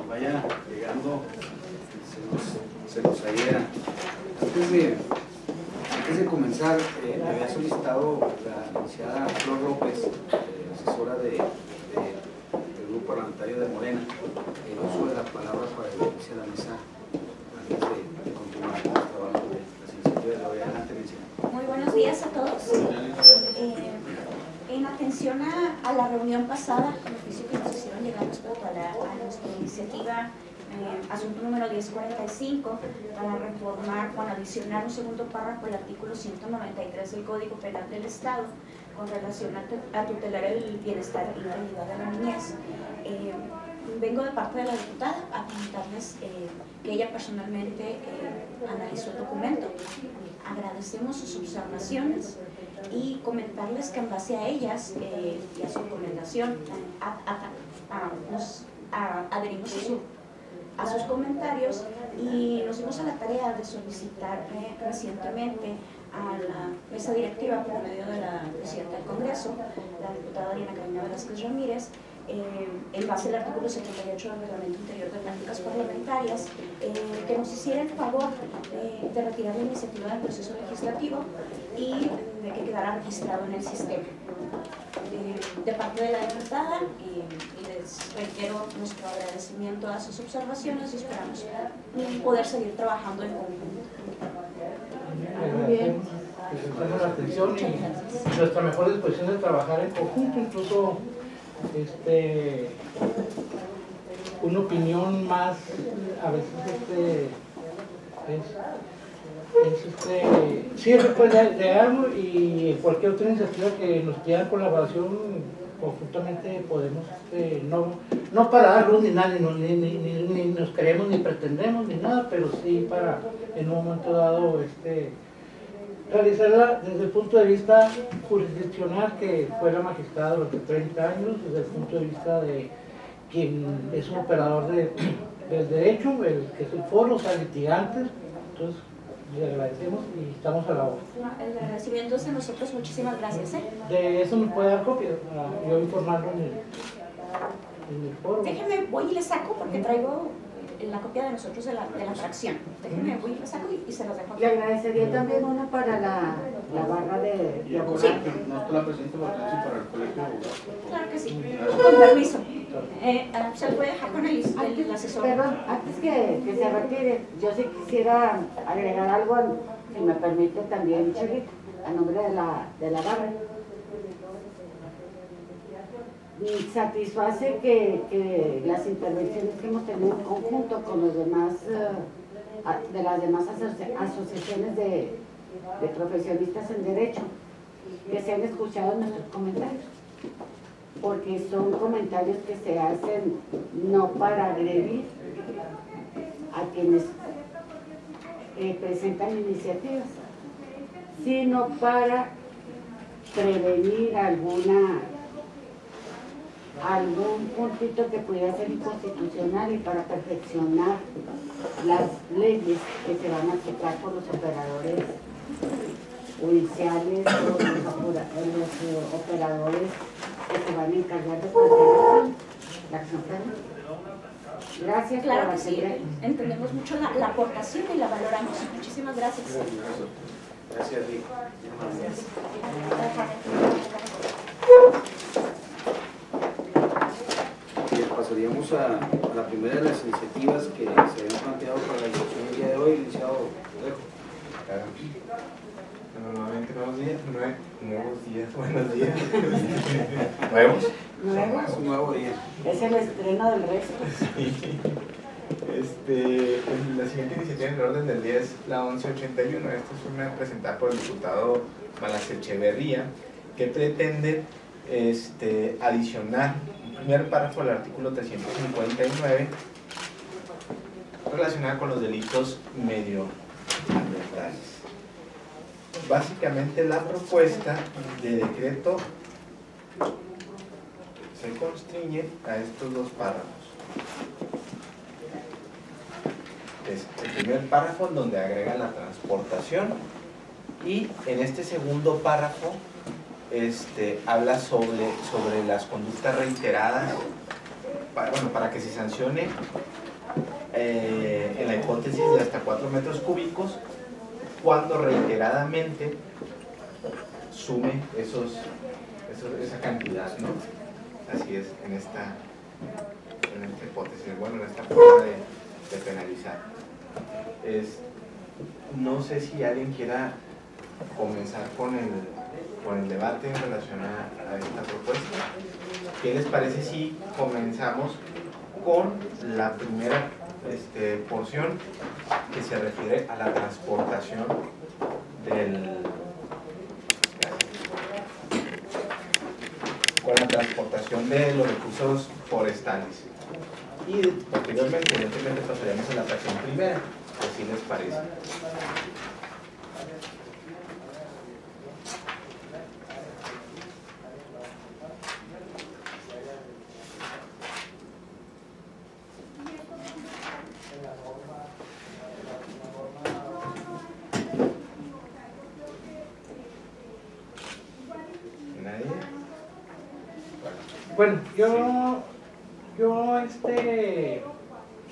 vaya llegando, se nos haría. Antes de comenzar, me había solicitado la licenciada Flor López, asesora del Grupo Parlamentario de Morena, el uso de la palabra para el inicio de la mesa antes de continuar con el trabajo de las iniciativas de hoy. Adelante, licenciada. Muy buenos días a todos. En atención a la reunión pasada, el oficio que nos hicieron llegar respecto a nuestra iniciativa asunto número 1045 para reformar o adicionar un segundo párrafo al artículo 193 del Código Penal del Estado con relación a tutelar el bienestar y la integridad de la niñez. Vengo de parte de la diputada a comentarles que ella personalmente analizó el documento. Agradecemos sus observaciones y comentarles que en base a ellas y a su recomendación nos adherimos a sus comentarios y nos dimos a la tarea de solicitar recientemente a la mesa directiva por medio de la presidenta del Congreso, la diputada Diana Karina Velázquez Ramírez, en base al artículo 78 del Reglamento Interior de Prácticas Parlamentarias, que nos hiciera el favor de retirar la iniciativa del proceso legislativo y de que quedara registrado en el sistema. De parte de la diputada, les reitero nuestro agradecimiento a sus observaciones y esperamos poder seguir trabajando en conjunto. Muy bien, presentamos la atención y nuestra mejor disposición de trabajar en conjunto, incluso una opinión más, a veces sirve pues de algo, y cualquier otra iniciativa que nos pidan colaboración conjuntamente podemos, no para dar luz ni nada, ni nos queremos ni pretendemos ni nada, pero sí para en un momento dado realizarla desde el punto de vista jurisdiccional, que fue la magistrada durante 30 años, desde el punto de vista de quien es un operador del derecho, el que es el foro, o sea, litigantes. Entonces le agradecemos y estamos a la hora. El agradecimiento es de nosotros, muchísimas gracias. De eso nos puede dar copia, yo informarlo en el foro. Déjeme, voy y le saco porque traigo la copia de nosotros de la fracción. Déjenme, voy y la saco y se los dejo aquí. Le agradecería también una para la barra de abogados. Sí. No está la presidenta, porque sí, para el colegio. Claro que sí. Con permiso. Se lo voy a dejar con el asesor. Perdón, antes que se retire, yo sí quisiera agregar algo, si me permite también, Chivita, a nombre de la barra. Satisface que las intervenciones que hemos tenido en conjunto con los demás, de las demás asociaciones de profesionistas en derecho, que se han escuchado nuestros comentarios, porque son comentarios que se hacen no para agredir a quienes presentan iniciativas, sino para prevenir algún puntito que pudiera ser inconstitucional y para perfeccionar las leyes que se van a aplicar por los operadores judiciales o los operadores que se van a encargar de cualquier la acción penal. Gracias. Claro que sí, entendemos mucho la aportación y la valoramos. Muchísimas gracias. Gracias, Vic. Gracias. Pasaríamos a la primera de las iniciativas que se habían planteado para la discusión del día de hoy, licenciado Trejo. Nuevamente, buenos días. ¿Nuevos? Es un nuevo día. Es el estreno del resto. La siguiente iniciativa en el orden del día es la 1181. Esta es una presentada por el diputado Malas Echeverría, que pretende adicionar un primer párrafo al artículo 359 relacionado con los delitos medioambientales. Básicamente la propuesta de decreto se constriñe a estos dos párrafos. Es el primer párrafo donde agrega la transportación, y en este segundo párrafo habla sobre las conductas reiteradas para que se sancione en la hipótesis de hasta 4 metros cúbicos cuando reiteradamente sume esa cantidad, ¿no? Así es, en esta hipótesis, bueno, en esta forma de penalizar. No sé si alguien quiera comenzar con el debate en relación a esta propuesta. ¿Qué les parece si comenzamos con la primera porción que se refiere a la transportación de los recursos forestales? Y posteriormente, evidentemente, pasaremos a la fracción primera, si les parece. Bueno, yo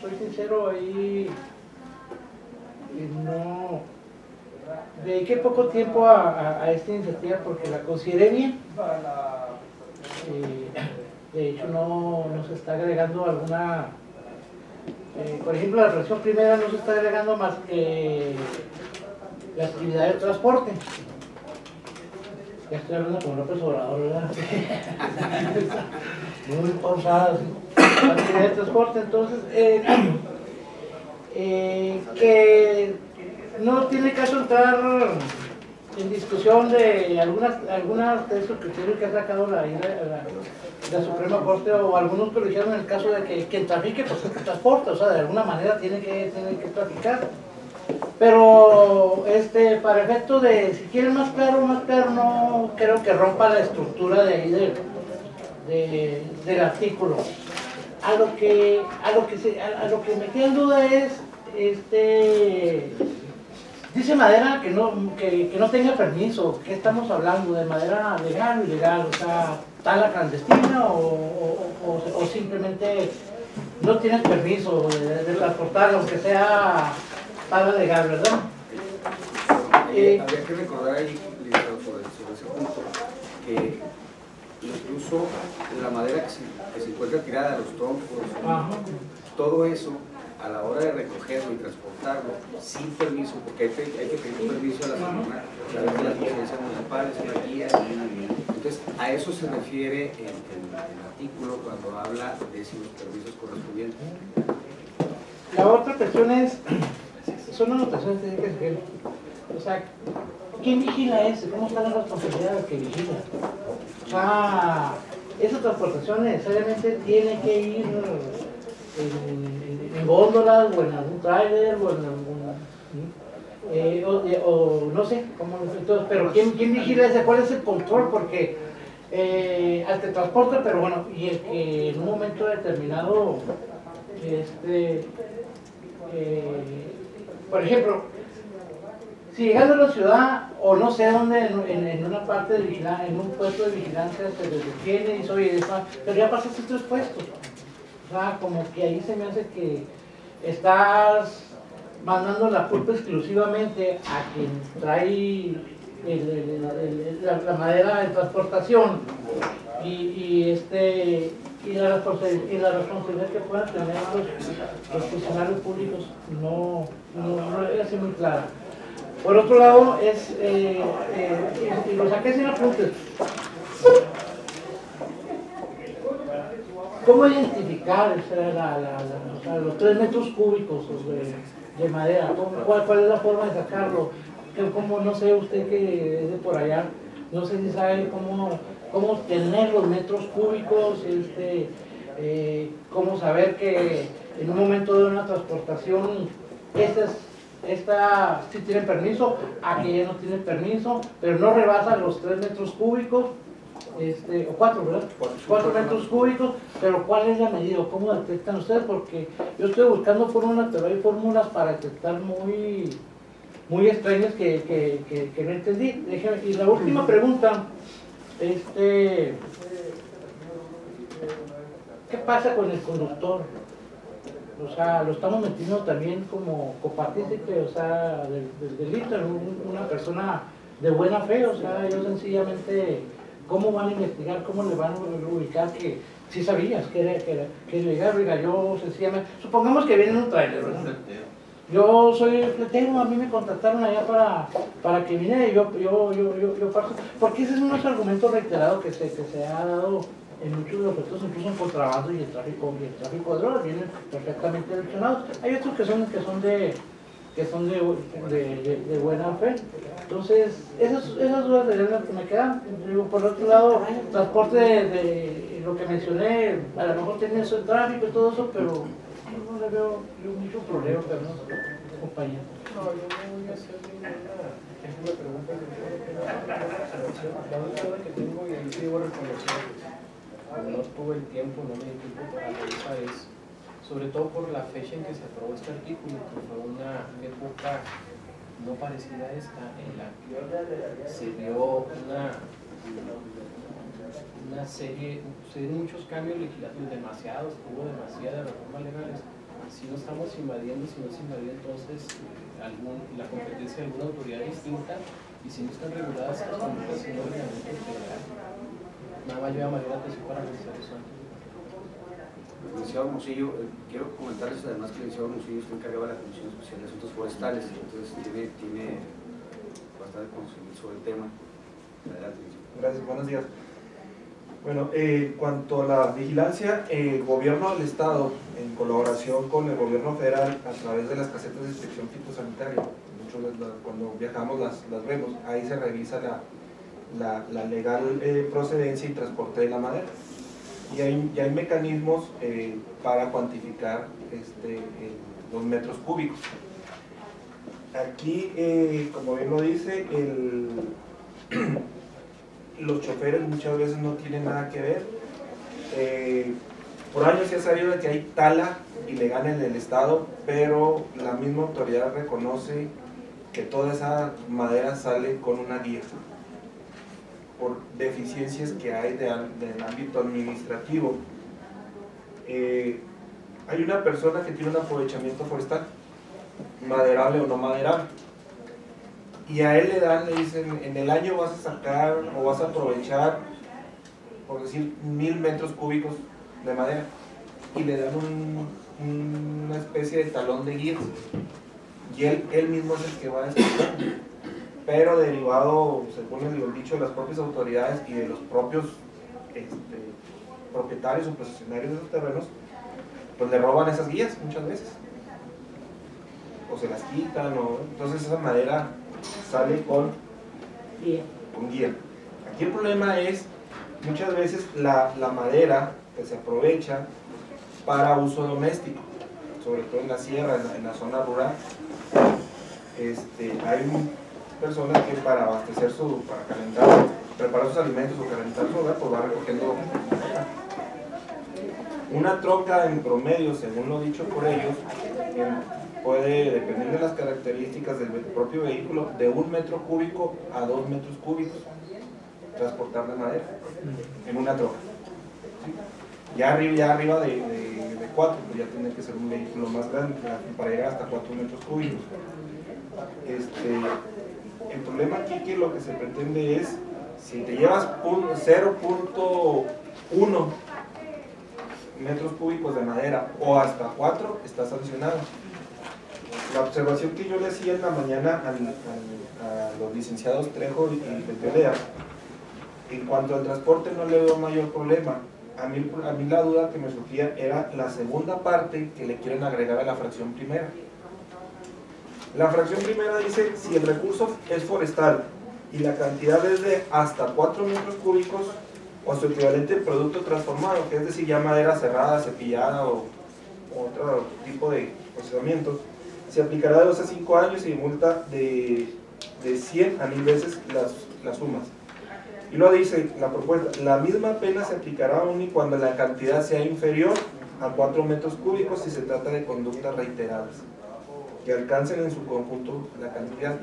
soy sincero ahí, no dediqué poco tiempo a esta iniciativa porque la consideré bien. De hecho no se está agregando alguna, por ejemplo, la fracción primera no se está agregando más que la actividad de transporte. Ya estoy hablando con López Obrador, ¿verdad? Muy pausada, la actividad de transporte. Entonces, que no tiene caso entrar en discusión de algunas de esos criterios que ha sacado la Suprema Corte, o algunos que lo hicieron en el caso de que quien trafique, pues que transporta, o sea, de alguna manera tiene que traficar. Pero para efecto de, si quieren más claro, no creo que rompa la estructura de ahí del artículo. A lo que me queda en duda es, dice madera que no tenga permiso. ¿Qué estamos hablando? ¿De madera legal o ilegal? O sea, ¿tala clandestina o simplemente no tienes permiso de transportar, aunque sea tala legal, verdad? Habría que recordar ahí, sobre ese punto, que incluso la madera que se encuentra tirada, los troncos, todo eso, a la hora de recogerlo y transportarlo, sin permiso, porque hay que pedir permiso a la zona, a través de las licencias municipales, una guía. Entonces, a eso se refiere el artículo cuando habla de si los permisos correspondientes. La otra cuestión es, son anotaciones que tienen que seguir. O sea, ¿quién vigila eso? ¿Cómo está la responsabilidad del que vigila? O sea, esa transportación necesariamente tiene que ir en góndolas o en algún tráiler o en algún o no sé cómo, pero ¿quién vigila ese? ¿Cuál es el control? Porque al que transporta, pero bueno, y el que en un momento determinado por ejemplo, si llegando a la ciudad, o no sé dónde, en una parte de vigilancia, en un puesto de vigilancia se les detiene y dice, oye, pero ya pasaste 3 puestos. O sea, como que ahí se me hace que estás mandando la culpa exclusivamente a quien trae la madera de transportación y la responsabilidad que puedan tener los funcionarios públicos no es así muy clara. Por otro lado, y lo saqué sin apuntes, ¿cómo identificar los 3 metros cúbicos de madera? ¿Cuál es la forma de sacarlo? ¿Cómo, no sé, usted que es de por allá, no sé si sabe cómo tener los metros cúbicos, cómo saber que en un momento de una transportación esta sí tiene permiso, aquella no tiene permiso, pero no rebasa los 3 metros cúbicos, o 4, ¿verdad? 4 metros cúbicos, pero ¿cuál es la medida? ¿Cómo detectan ustedes? Porque yo estoy buscando fórmulas, pero hay fórmulas para detectar muy extrañas que no entendí. Y la última pregunta, ¿qué ¿qué pasa con el conductor? O sea, lo estamos metiendo también como copartícipe, o sea, del delito, una persona de buena fe, o sea, ellos sencillamente, ¿cómo van a investigar, cómo le van a ubicar que sí sabías que era ilegal? Oiga, yo sencillamente, supongamos que viene en un trailer, ¿verdad? Yo soy fletero, a mí me contactaron allá para que viniera y yo paso, porque ese es uno de los argumentos reiterados que se ha dado en muchos de los efectos, incluso en contrabando y el tráfico de drogas, vienen perfectamente direccionados. Hay otros que son de buena fe. Entonces, esas dudas serían las que me quedan. Digo, por otro lado, transporte de lo que mencioné, a lo mejor tiene eso el tráfico y todo eso, pero no le veo mucho problema, pero no, compañero. No, yo no voy a hacer ninguna pregunta. La única duda que tengo, y ahí sí debo reconocer, no tuve el tiempo, no me di tiempo para revisar, es sobre todo por la fecha en que se aprobó este artículo, que fue una época no parecida a esta, en la que se dio una serie, muchos cambios legislativos, hubo demasiadas reformas legales. Si no estamos invadiendo, si no se invadió entonces la competencia de alguna autoridad distinta, y si no están reguladas las conductas en un ordenamiento federal. Nada más yo llamaría la atención para revisar eso antes. Licenciado Hermosillo, quiero comentarles además que el licenciado Hermosillo está encargado de la Comisión Especial de Asuntos Forestales, entonces tiene bastante conocimiento sobre el tema. Adelante. Gracias, buenos días. Bueno, en cuanto a la vigilancia, el gobierno del estado, en colaboración con el gobierno federal, a través de las casetas de inspección fitosanitaria, cuando viajamos las vemos, ahí se revisa la legal procedencia y transporte de la madera. Y hay mecanismos para cuantificar los metros cúbicos. Aquí, como bien lo dice, los choferes muchas veces no tienen nada que ver. Por años se ha sabido de que hay tala ilegal en el estado, pero la misma autoridad reconoce que toda esa madera sale con una guía por deficiencias que hay del ámbito administrativo. Hay una persona que tiene un aprovechamiento forestal, maderable o no maderable, y a él le dicen, en el año vas a sacar o vas a aprovechar, por decir, 1000 metros cúbicos de madera, y le dan una especie de talón de guías, y él mismo es el que va a descartar. Pero derivado, según el dicho de las propias autoridades y de los propios propietarios o posesionarios de esos terrenos, pues le roban esas guías muchas veces, o se las quitan, entonces esa madera sale con guía. Aquí el problema es, muchas veces la madera que se aprovecha para uso doméstico, sobre todo en la sierra, en la zona rural. Hay personas que para abastecer para calentar, preparar sus alimentos o calentar su hogar, pues va recogiendo una troca en promedio, según lo dicho por ellos, puede, dependiendo de las características del propio vehículo, de 1 metro cúbico a 2 metros cúbicos transportar la madera en una troca. Ya arriba de 4, pues ya tiene que ser un vehículo más grande para llegar hasta 4 metros cúbicos. El problema aquí que lo que se pretende es, si te llevas 0.1 metros cúbicos de madera o hasta 4, está sancionado. La observación que yo le hacía en la mañana a los licenciados Trejo y Petelea, en cuanto al transporte no le veo mayor problema. A mí la duda que me surgía era la segunda parte que le quieren agregar a la fracción primera. La fracción primera dice, si el recurso es forestal y la cantidad es de hasta 4 metros cúbicos o su equivalente en producto transformado, que es decir, ya madera cerrada, cepillada o otro tipo de procesamiento, se aplicará de 2 a 5 años y multa de 100 a 1000 veces las sumas. Y luego dice la propuesta, la misma pena se aplicará aún y cuando la cantidad sea inferior a 4 metros cúbicos si se trata de conductas reiteradas que alcancen en su conjunto la cantidad.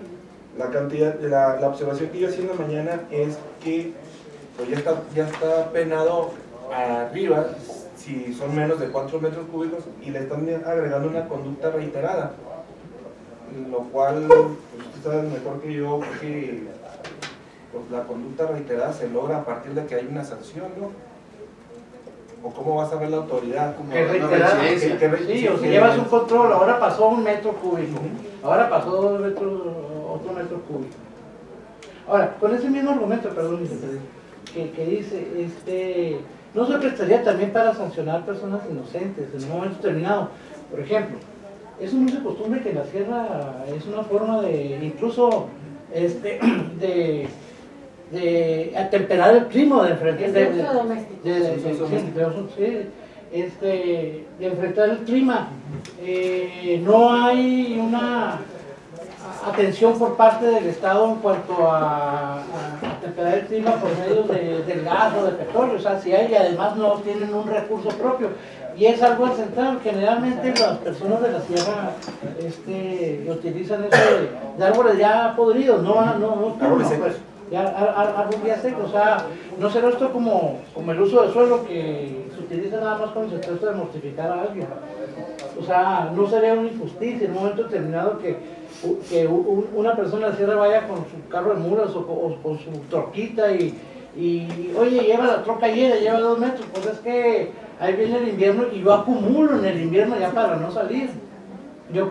La observación que yo hacía en la mañana es que pues ya está penado arriba si son menos de 4 metros cúbicos y le están agregando una conducta reiterada, lo cual, pues, usted sabe mejor que yo que pues, la conducta reiterada se logra a partir de que hay una sanción, ¿no? ¿O cómo va a saber la autoridad? ¿Cómo Que reiterada, sí, o si llevas un control, ahora pasó 1 metro cúbico, ahora pasó 2 metros, otro metro cúbico. Ahora, con ese mismo argumento, perdón, que dice, no se prestaría también para sancionar personas inocentes en un momento determinado. Por ejemplo, eso no se costumbre que en la sierra es una forma de, incluso, de atemperar el clima, de enfrentar, de enfrentar el clima. No hay una atención por parte del Estado en cuanto a atemperar el clima por medio del gas o de petróleo, o sea, si hay, y además no tienen un recurso propio, y es algo central. Generalmente las personas de la sierra utilizan eso de árboles ya podridos, no árboles secos. pues, ya árboles ya secos, o sea, no será esto como el uso del suelo que se utiliza nada más cuando se trata de mortificar a alguien. O sea, no sería una injusticia en un momento determinado que una persona de la sierra vaya con su carro de mulas o con su troquita y oye, lleva la troca llena, lleva 2 metros, pues es que ahí viene el invierno y yo acumulo en el invierno ya para no salir. Yo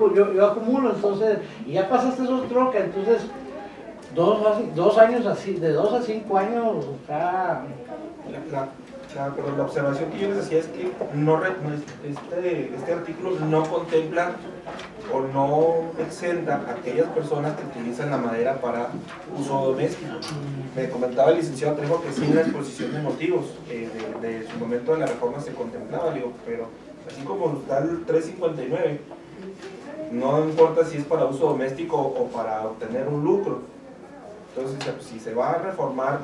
acumulo, entonces, y ya pasaste esos trocas, entonces 2 años así, de 2 a 5 años, o sea... Pero la observación que yo les decía es que este artículo no contempla o no exenta a aquellas personas que utilizan la madera para uso doméstico. Me comentaba el licenciado Trejo que sí en la exposición de motivos de su momento de la reforma se contemplaba, digo, pero así como está el 359, no importa si es para uso doméstico o para obtener un lucro. Entonces, si se va a reformar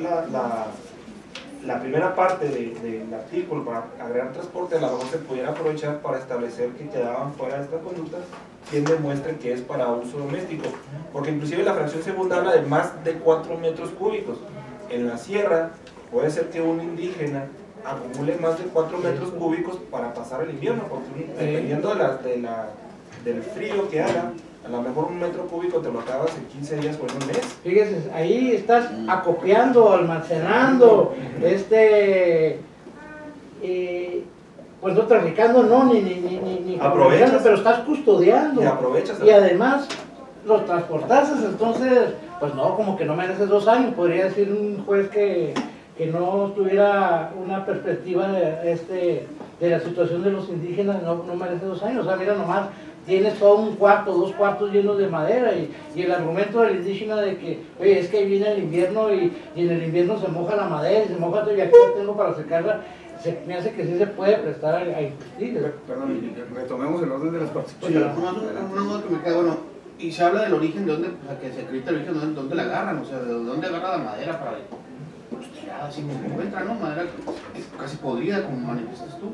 la primera parte del artículo para agregar transporte, a lo mejor se pudiera aprovechar para establecer que quedaban fuera de esta conducta quien demuestre que es para uso doméstico, porque inclusive la fracción segunda habla de más de 4 metros cúbicos. En la sierra puede ser que un indígena acumule más de 4 metros cúbicos para pasar el invierno, porque dependiendo del frío que haga, a lo mejor 1 metro cúbico te lo acabas en 15 días o en un mes. Fíjese, ahí estás acopiando, almacenando, pues no traficando, no, ni aprovechas, pero estás custodiando. Y aprovechas. Y además los transportases, entonces, pues no, como que no mereces 2 años, podría decir un juez que no tuviera una perspectiva de la situación de los indígenas, no merece 2 años, o sea, mira nomás, tienes todo un cuarto, 2 cuartos llenos de madera y el argumento del indígena de que, oye, es que viene el invierno y en el invierno se moja la madera y se moja todo y aquí la tengo para secarla, me hace que sí se puede prestar a injusticia. Perdón, retomemos el orden de las partes. Oye, una duda que me queda, bueno, y se habla del origen, de dónde, o sea, que se acredita el origen, de dónde la agarran, o sea, de dónde agarra la madera para... Pues tirada, así como se encuentra, ¿no? Madera casi podrida, como manifiestas tú.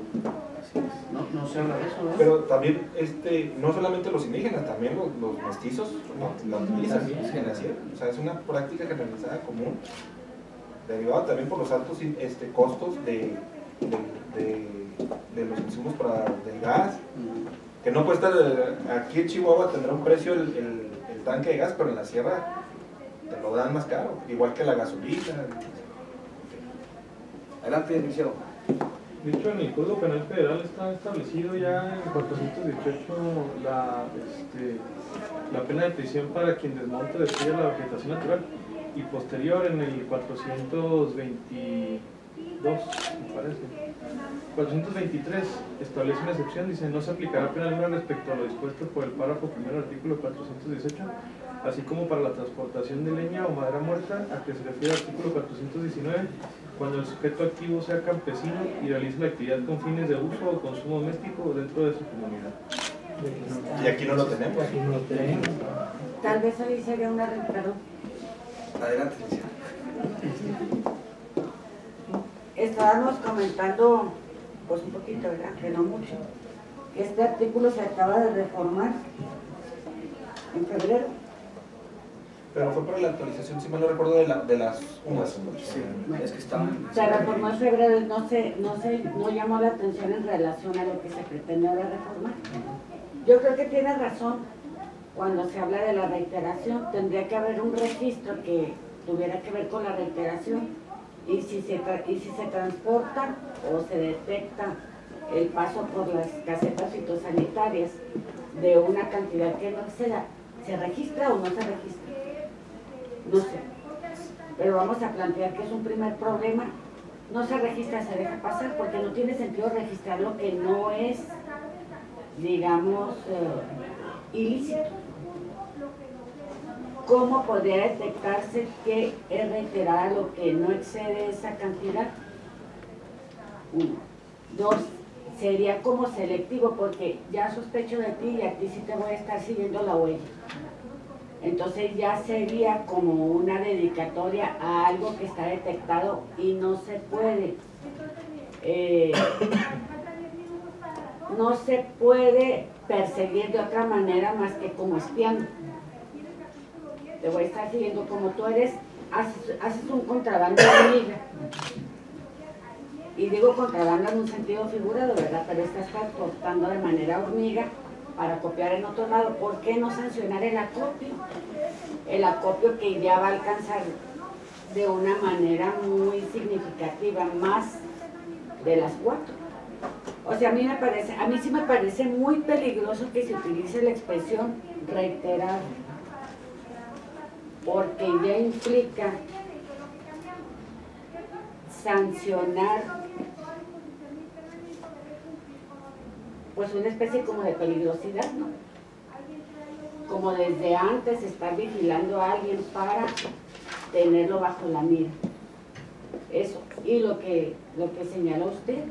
No se habla de eso, ¿verdad? Pero también, no solamente los indígenas, también los mestizos la utilizan en la sierra. O sea, es una práctica generalizada común, derivada también por los altos costos de los insumos del gas, que no cuesta, aquí en Chihuahua tendrá un precio el tanque de gas, pero en la sierra te lo dan más caro, igual que la gasolina. Adelante, licenciado. De hecho, en el Código Penal Federal está establecido ya en 418 la pena de prisión para quien desmonte o destruya la vegetación natural, y posterior en el 422, me parece, 423 establece una excepción, dice: no se aplicará pena alguna respecto a lo dispuesto por el párrafo primero del artículo 418, así como para la transportación de leña o madera muerta, a que se refiere el artículo 419, cuando el sujeto activo sea campesino y realice la actividad con fines de uso o consumo doméstico dentro de su comunidad. Y aquí no lo tenemos. Tal vez ahí sería una... Perdón. Adelante, licenciado. Estábamos comentando, pues un poquito, ¿verdad? Que no mucho. Este artículo se acaba de reformar en febrero. Pero fue para la actualización, si mal no recuerdo, de las UMAS. Sí, es que estaban... Se reformó en febrero y no llamó la atención en relación a lo que se pretende ahora reformar. Yo creo que tiene razón cuando se habla de la reiteración. Tendría que haber un registro que tuviera que ver con la reiteración y si se transporta o se detecta el paso por las casetas fitosanitarias de una cantidad que no exceda, ¿se registra o no se registra? No sé, pero vamos a plantear que es un primer problema. No se registra, se deja pasar, porque no tiene sentido registrar lo que no es, digamos, ilícito. ¿Cómo podría detectarse que es reiterada lo que no excede esa cantidad? Uno. Dos, sería como selectivo, porque ya sospecho de ti y a ti sí te voy a estar siguiendo la huella. Entonces ya sería como una dedicatoria a algo que está detectado y no se puede. No se puede perseguir de otra manera más que como espiando. Te voy a estar siguiendo como tú eres, haces un contrabando de hormiga. Y digo contrabando en un sentido figurado, ¿verdad? Pero estás transportando de manera hormiga para copiar en otro lado. ¿Por qué no sancionar el acopio? El acopio que ya va a alcanzar de una manera muy significativa, más de las 4. O sea, a mí sí me parece muy peligroso que se utilice la expresión reiterada, porque ya implica sancionar pues una especie como de peligrosidad, ¿no? Como desde antes estar vigilando a alguien para tenerlo bajo la mira. Eso. Y lo que señaló usted,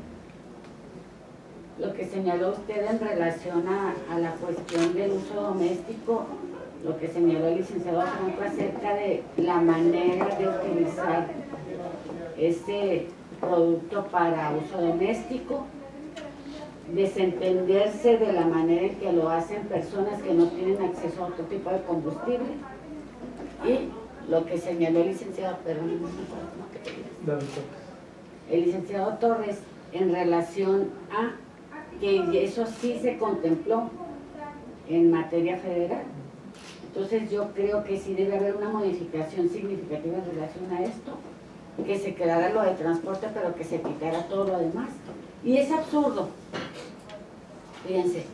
en relación a la cuestión del uso doméstico, lo que señaló el licenciado Franco acerca de la manera de utilizar ese producto para uso doméstico, desentenderse de la manera en que lo hacen personas que no tienen acceso a otro tipo de combustible, y lo que señaló el licenciado, el licenciado Torres en relación a que eso sí se contempló en materia federal. Entonces yo creo que sí debe haber una modificación significativa en relación a esto, que se quedara lo de transporte pero que se quitara todo lo demás. Y es absurdo. Fíjense,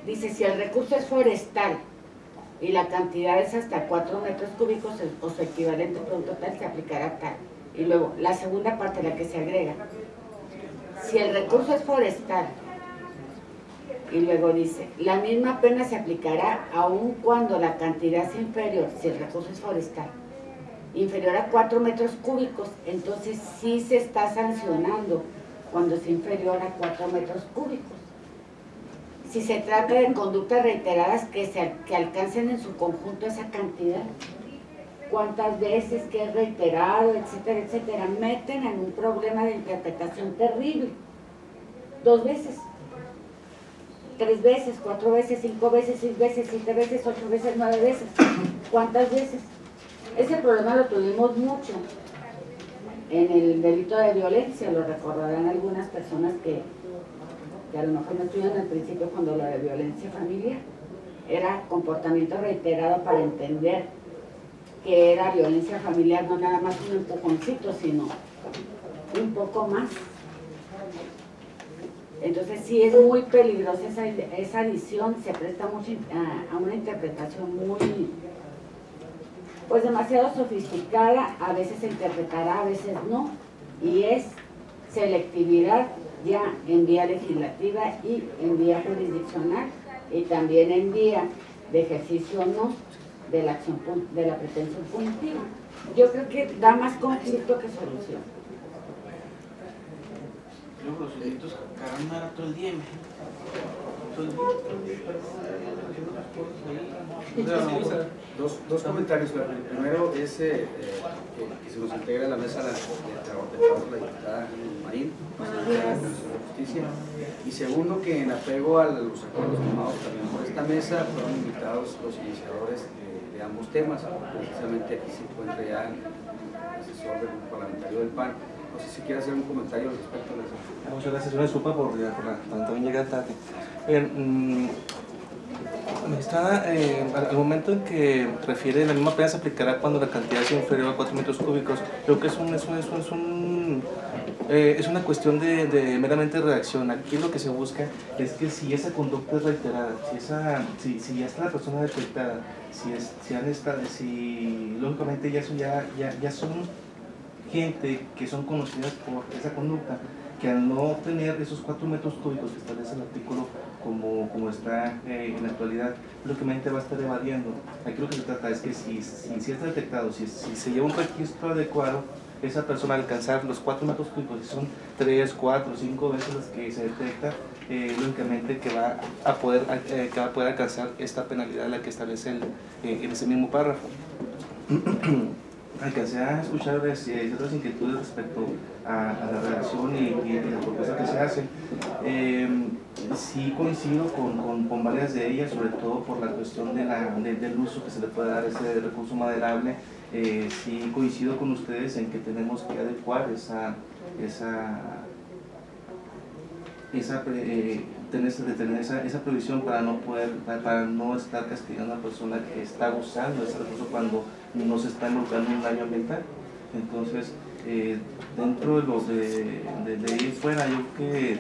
dice, si el recurso es forestal y la cantidad es hasta 4 metros cúbicos o su equivalente producto tal, se aplicará tal. Y luego, la segunda parte, la que se agrega, si el recurso es forestal, y luego dice, la misma pena se aplicará aun cuando la cantidad sea inferior, si el recurso es forestal, inferior a 4 metros cúbicos, entonces sí se está sancionando cuando sea inferior a 4 metros cúbicos. Si se trata de conductas reiteradas que alcancen en su conjunto esa cantidad, cuántas veces que es reiterado, etcétera, etcétera, meten en un problema de interpretación terrible. 2 veces, 3 veces, 4 veces, 5 veces, 6 veces, 7 veces, 8 veces, 9 veces. ¿Cuántas veces? Ese problema lo tuvimos mucho en el delito de violencia, lo recordarán algunas personas que a lo mejor no estuvieron al principio cuando lo de violencia familiar. Era comportamiento reiterado para entender que era violencia familiar, no nada más un empujoncito, sino un poco más. Entonces sí es muy peligrosa esa adición, se presta mucho a una interpretación muy, pues demasiado sofisticada, a veces se interpretará, a veces no, y es selectividad ya en vía legislativa y en vía jurisdiccional, y también en vía de ejercicio no de la acción, de la pretensión punitiva. Yo creo que da más conflicto que solución. Luego los sujetos cagan nada todo el día, Dos comentarios. El primero es que se nos integra a la mesa de trabajo la diputada Marín, de Justicia. Y segundo, que en apego a los acuerdos tomados también por esta mesa, fueron invitados los iniciadores de de ambos temas. Precisamente aquí se encuentra ya el asesor del grupo parlamentario del PAN. No sé si quiere hacer un comentario respecto a la... Muchas gracias, una disculpa por también llegar tarde. Al momento en que refiere, la misma pena se aplicará cuando la cantidad sea inferior a 4 metros cúbicos. Creo que es una cuestión de meramente redacción. Aquí lo que se busca es que si esa conducta es reiterada, si ya está la persona detectada, si lógicamente ya son gente que son conocidas por esa conducta, que al no tener esos 4 metros cúbicos que establece el artículo como está en la actualidad, lógicamente va a estar evadiendo. Aquí lo que se trata es que si está detectado, si se lleva un registro adecuado, esa persona al alcanzar los 4 metros cúbicos, si son 3, 4, 5 veces las que se detecta, lógicamente que va a poder alcanzar esta penalidad a la que establece en ese mismo párrafo. Alcancé a escuchar ciertas inquietudes respecto a la redacción y la propuesta que se hace. Sí coincido con varias de ellas, sobre todo por la cuestión del uso que se le puede dar a ese recurso maderable. Sí coincido con ustedes en que tenemos que adecuar esa previsión para no estar castigando a la persona que está usando ese recurso cuando no se está involucrando en un daño ambiental. Entonces, dentro de ahí fuera, yo que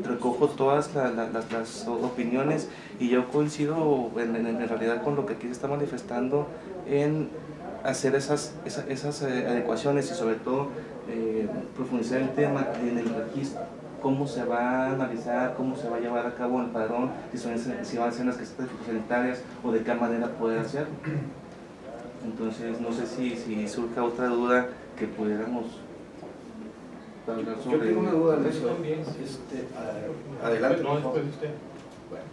recojo todas las opiniones y yo coincido en realidad con lo que aquí se está manifestando en hacer esas adecuaciones y sobre todo profundizar el tema en el registro, cómo se va a analizar, cómo se va a llevar a cabo el padrón, si van a ser las casetas fitosanitarias o de qué manera poder hacerlo. Entonces, no sé si surja otra duda que pudiéramos hablar sobre. Yo tengo una duda, Alessio. Adelante. No, después usted. Bueno,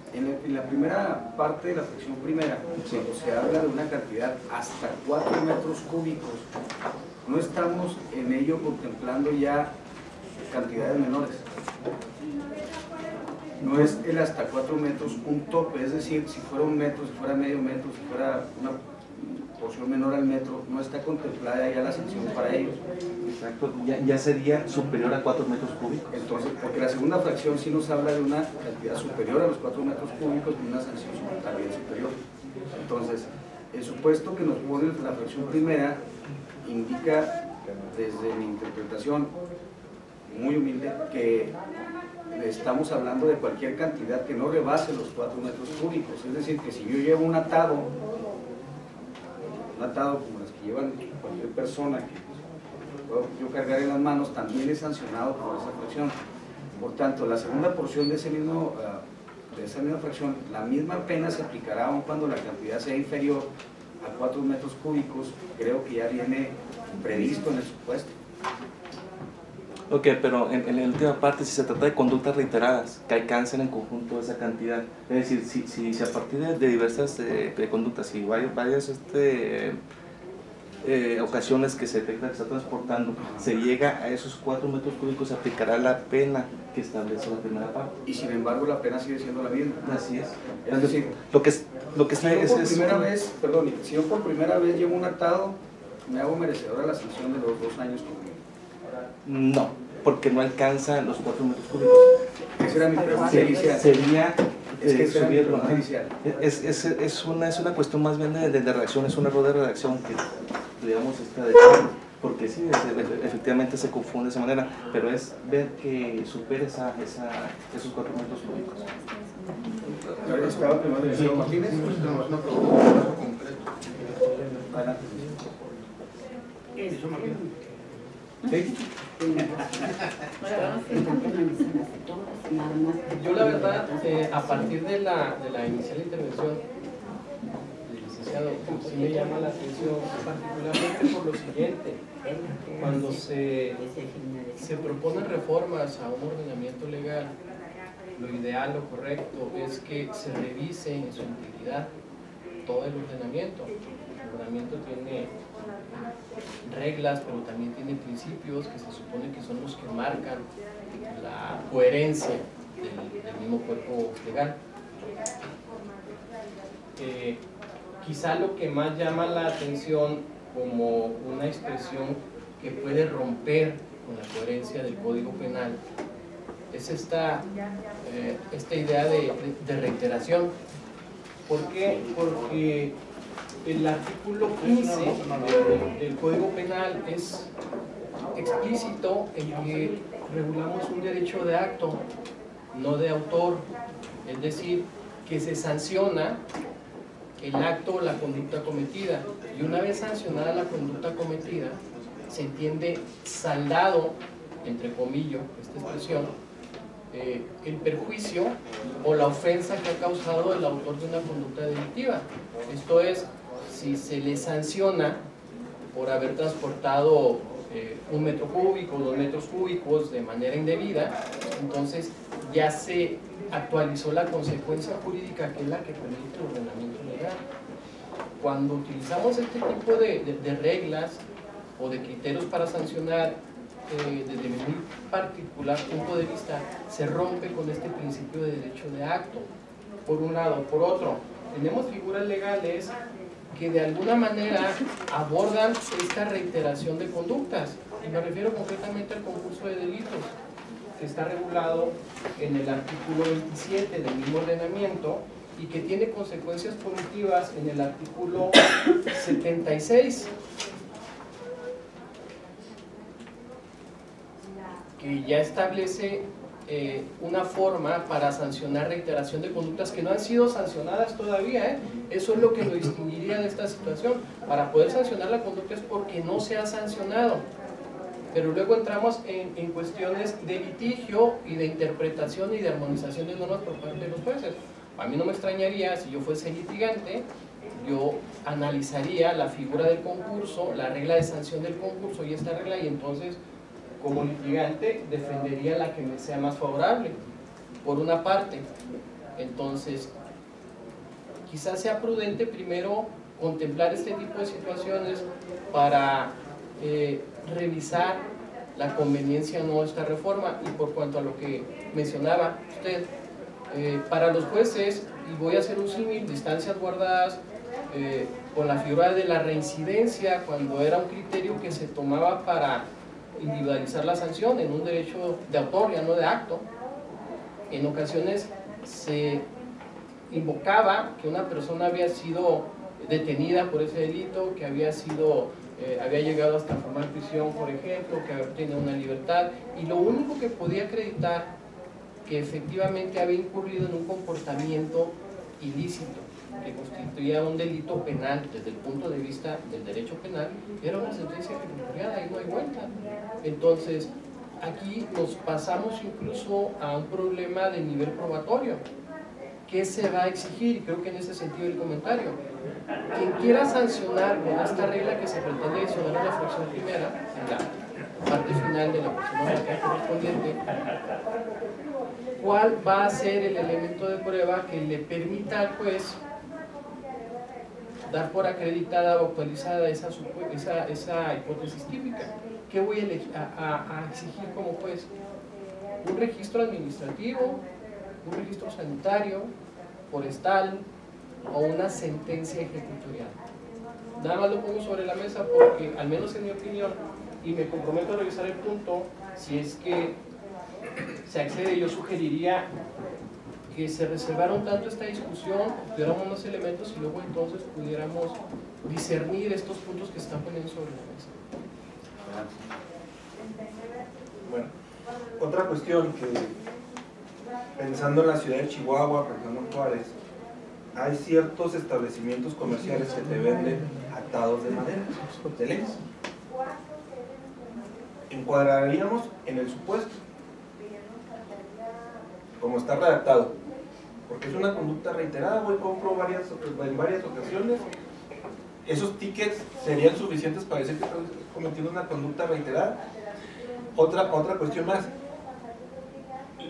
en la primera parte de la fracción primera, cuando se habla de una cantidad hasta 4 metros cúbicos, no estamos en ello contemplando ya cantidades menores. No es el hasta 4 metros un tope, es decir, si fuera un metro, si fuera medio metro, si fuera una porción menor al metro, no está contemplada ya la sanción para ellos. Exacto, ya sería superior a 4 metros cúbicos. Entonces, porque la segunda fracción sí nos habla de una cantidad superior a los 4 metros cúbicos y una sanción también superior. Entonces, el supuesto que nos pone la fracción primera indica, desde mi interpretación muy humilde, que estamos hablando de cualquier cantidad que no rebase los 4 metros cúbicos. Es decir, que si yo llevo un atado como las que llevan cualquier persona que puedo yo cargar en las manos, también es sancionado por esa fracción. Por tanto, la segunda porción de esa misma fracción, la misma pena se aplicará aun cuando la cantidad sea inferior a 4 metros cúbicos. Creo que ya viene previsto en el supuesto. Ok, pero en la última parte, si se trata de conductas reiteradas que alcancen en conjunto esa cantidad, es decir, si a partir de diversas conductas, si varias ocasiones que se detecta que está transportando, se llega a esos 4 metros cúbicos, se aplicará la pena que establece la primera parte. Y sin embargo, la pena sigue siendo la misma. Así es. Es decir, si yo por primera vez llevo un atado, me hago merecedor a la sanción de los 2 años conmigo. No, porque no alcanza los 4 metros cúbicos. Esa era mi pregunta inicial. Sería subirlo. Es una cuestión más bien de redacción, es un error de redacción que, digamos, está de porque sí, efectivamente se confunde de esa manera, pero es ver que supere esos 4 metros cúbicos. ¿Estaba primero el señor Martínez? No, pero concreto. Adelante. Eso, Martínez. ¿Sí? Yo la verdad, a partir de la inicial intervención del licenciado, sí me llama la atención particularmente por lo siguiente: cuando se proponen reformas a un ordenamiento legal, lo ideal, lo correcto es que se revise en su integridad todo el ordenamiento. El ordenamiento tiene reglas, pero también tiene principios que se supone que son los que marcan la coherencia del mismo cuerpo legal. quizá lo que más llama la atención como una expresión que puede romper con la coherencia del Código Penal es esta idea de reiteración. ¿Por qué? Porque el artículo 15 del Código Penal es explícito en que regulamos un derecho de acto, no de autor, es decir, que se sanciona el acto o la conducta cometida, y una vez sancionada la conducta cometida, se entiende saldado, entre comillas, esta expresión, el perjuicio o la ofensa que ha causado el autor de una conducta delictiva. Esto es, si se le sanciona por haber transportado 1 metro cúbico, 2 metros cúbicos de manera indebida, entonces ya se actualizó la consecuencia jurídica, que es la que permite el ordenamiento legal. Cuando utilizamos este tipo de reglas o de criterios para sancionar, desde mi muy particular punto de vista, se rompe con este principio de derecho de acto, por un lado. Por otro, tenemos figuras legales que de alguna manera abordan esta reiteración de conductas, y me refiero concretamente al concurso de delitos, que está regulado en el artículo 27 del mismo ordenamiento y que tiene consecuencias punitivas en el artículo 76, que ya establece una forma para sancionar reiteración de conductas que no han sido sancionadas todavía. Eso es lo que lo distinguiría de esta situación. Para poder sancionar la conducta es porque no se ha sancionado, pero luego entramos en cuestiones de litigio y de interpretación y de armonización de normas por parte de los jueces. A mí no me extrañaría, si yo fuese litigante, yo analizaría la figura del concurso, la regla de sanción del concurso y esta regla, y entonces como litigante defendería la que me sea más favorable, por una parte. Entonces, quizás sea prudente primero contemplar este tipo de situaciones para revisar la conveniencia o no de esta reforma. Y por cuanto a lo que mencionaba usted, para los jueces, y voy a hacer un símil, distancias guardadas, con la figura de la reincidencia, cuando era un criterio que se tomaba para individualizar la sanción en un derecho de autor, ya no de acto. En ocasiones se invocaba que una persona había sido detenida por ese delito, que había llegado hasta formal prisión, por ejemplo, que había obtenido una libertad, y lo único que podía acreditar que efectivamente había incurrido en un comportamiento ilícito que constituía un delito penal desde el punto de vista del derecho penal, era una sentencia ejecutoriada, ahí no hay vuelta. Entonces, aquí nos pasamos incluso a un problema de nivel probatorio. ¿Qué se va a exigir? Y creo que en ese sentido el comentario. Quien quiera sancionar con esta regla que se pretende adicionar en la fracción primera, en la parte final de la porción correspondiente, ¿cuál va a ser el elemento de prueba que le permita al juez dar por acreditada o actualizada esa hipótesis típica? ¿Qué voy a exigir como juez? ¿Un registro administrativo, un registro sanitario, forestal o una sentencia ejecutorial? Nada más lo pongo sobre la mesa porque, al menos en mi opinión, y me comprometo a revisar el punto, si es que se accede, yo sugeriría que se reservara un tanto esta discusión, tuviéramos unos elementos y luego entonces pudiéramos discernir estos puntos que se están poniendo sobre la mesa. Bueno, otra cuestión que, pensando en la ciudad de Chihuahua, pensando en Juárez, hay ciertos establecimientos comerciales que te venden atados de madera, de leña. Encuadraríamos en el supuesto, como está redactado, porque es una conducta reiterada. Voy, compro en varias ocasiones, esos tickets serían suficientes para decir que estoy cometiendo una conducta reiterada. Otra cuestión más,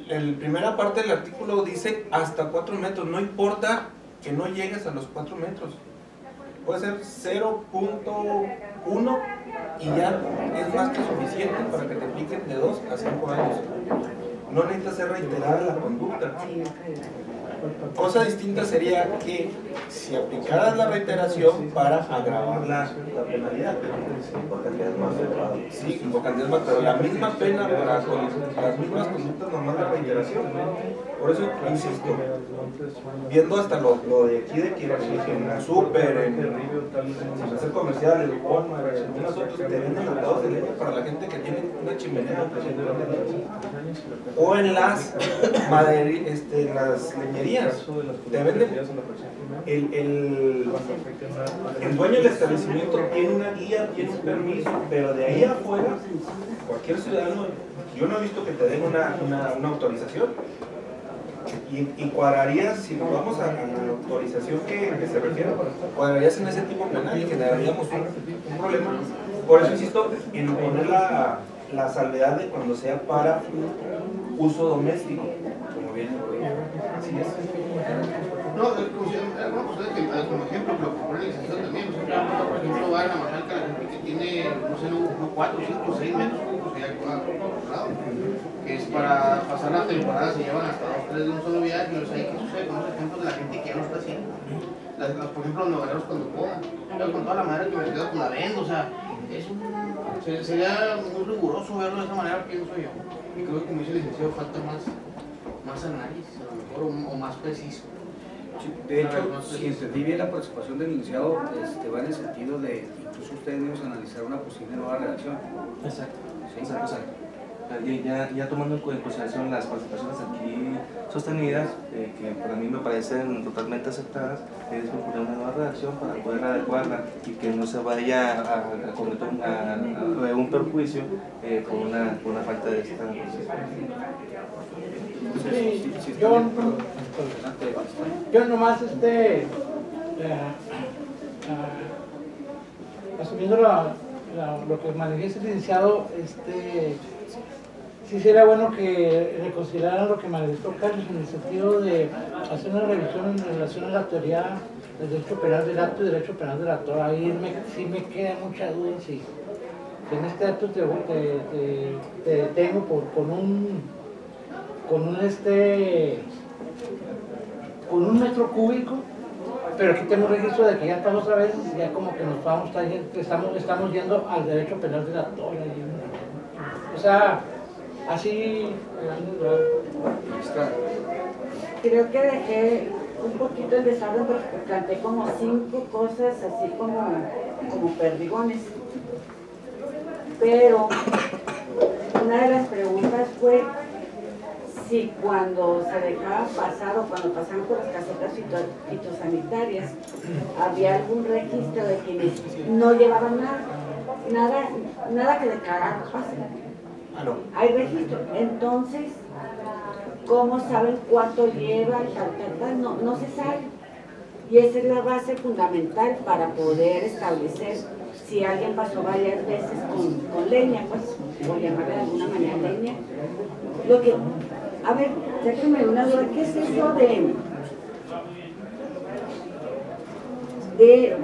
la primera parte del artículo dice hasta 4 metros, no importa que no llegues a los 4 metros, puede ser 0.1 y ya es más que suficiente para que te piquen de 2 a 5 años. No necesita ser reiterada la conducta. Cosa distinta sería que si aplicaras la reiteración para agravar la penalidad. Por cantidades más elevadas. Sí, por cantidades más, pero la misma pena para las mismas conductas nomás la reiteración. Por eso, insisto, viendo hasta lo de aquí de que en el súper, en el centro comercial, el Walmart, algunos otros te venden atados de leña para la gente que tiene una chimenea o en las las leñerías te venden el dueño del establecimiento tiene una guía, tiene un permiso, pero de ahí afuera cualquier ciudadano, yo no he visto que te den una autorización. Y cuadrarías, si nos vamos a la autorización que se refiere, cuadrarías en ese tipo penal y generaríamos un problema. Por eso insisto en poner la salvedad de cuando sea para uso doméstico, como bien así es. No, como ejemplo, lo que pone el licenciado también, por ejemplo, va a la Majalca la gente que tiene, no sé, no 4, 5, 6 metros cúbicos que ya comprado, que es para pasar la temporada, se llevan hasta 2, 3 de un solo viaje, y ¿qué sucede con los ejemplos de la gente que ya lo está haciendo? Por ejemplo, los nogueros cuando comen, yo con toda la madera que me quedo, la vendo, o sea, sería muy riguroso verlo de esa manera, pienso yo, y creo que como dice el licenciado, falta más análisis, a lo mejor, o más preciso. De hecho, si entendí bien la participación del licenciado, va en el sentido de incluso ustedes mismos analizar una posible nueva redacción. Exacto, sí, exacto. Ya tomando en consideración las participaciones aquí sostenidas, que para mí me parecen totalmente aceptadas, es proponer una nueva redacción para poder adecuarla y que no se vaya a cometer un perjuicio por una falta de esta. Sí, yo nomás asumiendo lo que manifiesta el licenciado, sí sería bueno que reconsideraran lo que manifestó Carlos en el sentido de hacer una revisión en relación a la teoría del derecho penal del acto y derecho penal del actor. Ahí sí me queda mucha duda si en este acto te detengo con un metro cúbico, pero aquí tengo un registro de que ya estamos otra vez, ya como que nos vamos, estamos yendo al derecho penal del actor. O sea, así. Creo que dejé un poquito el desorden porque planteé como 5 cosas así como perdigones. Pero una de las preguntas fue si cuando se dejaba pasar o cuando pasaban por las casetas fitosanitarias había algún registro de quienes no llevaban nada que declarar pase. No. Hay registro. Entonces, ¿cómo saben cuánto llevan? No se sabe. Y esa es la base fundamental para poder establecer si alguien pasó varias veces con leña, pues, por llamarle de alguna manera leña. A ver, déjenme una duda, ¿qué es eso de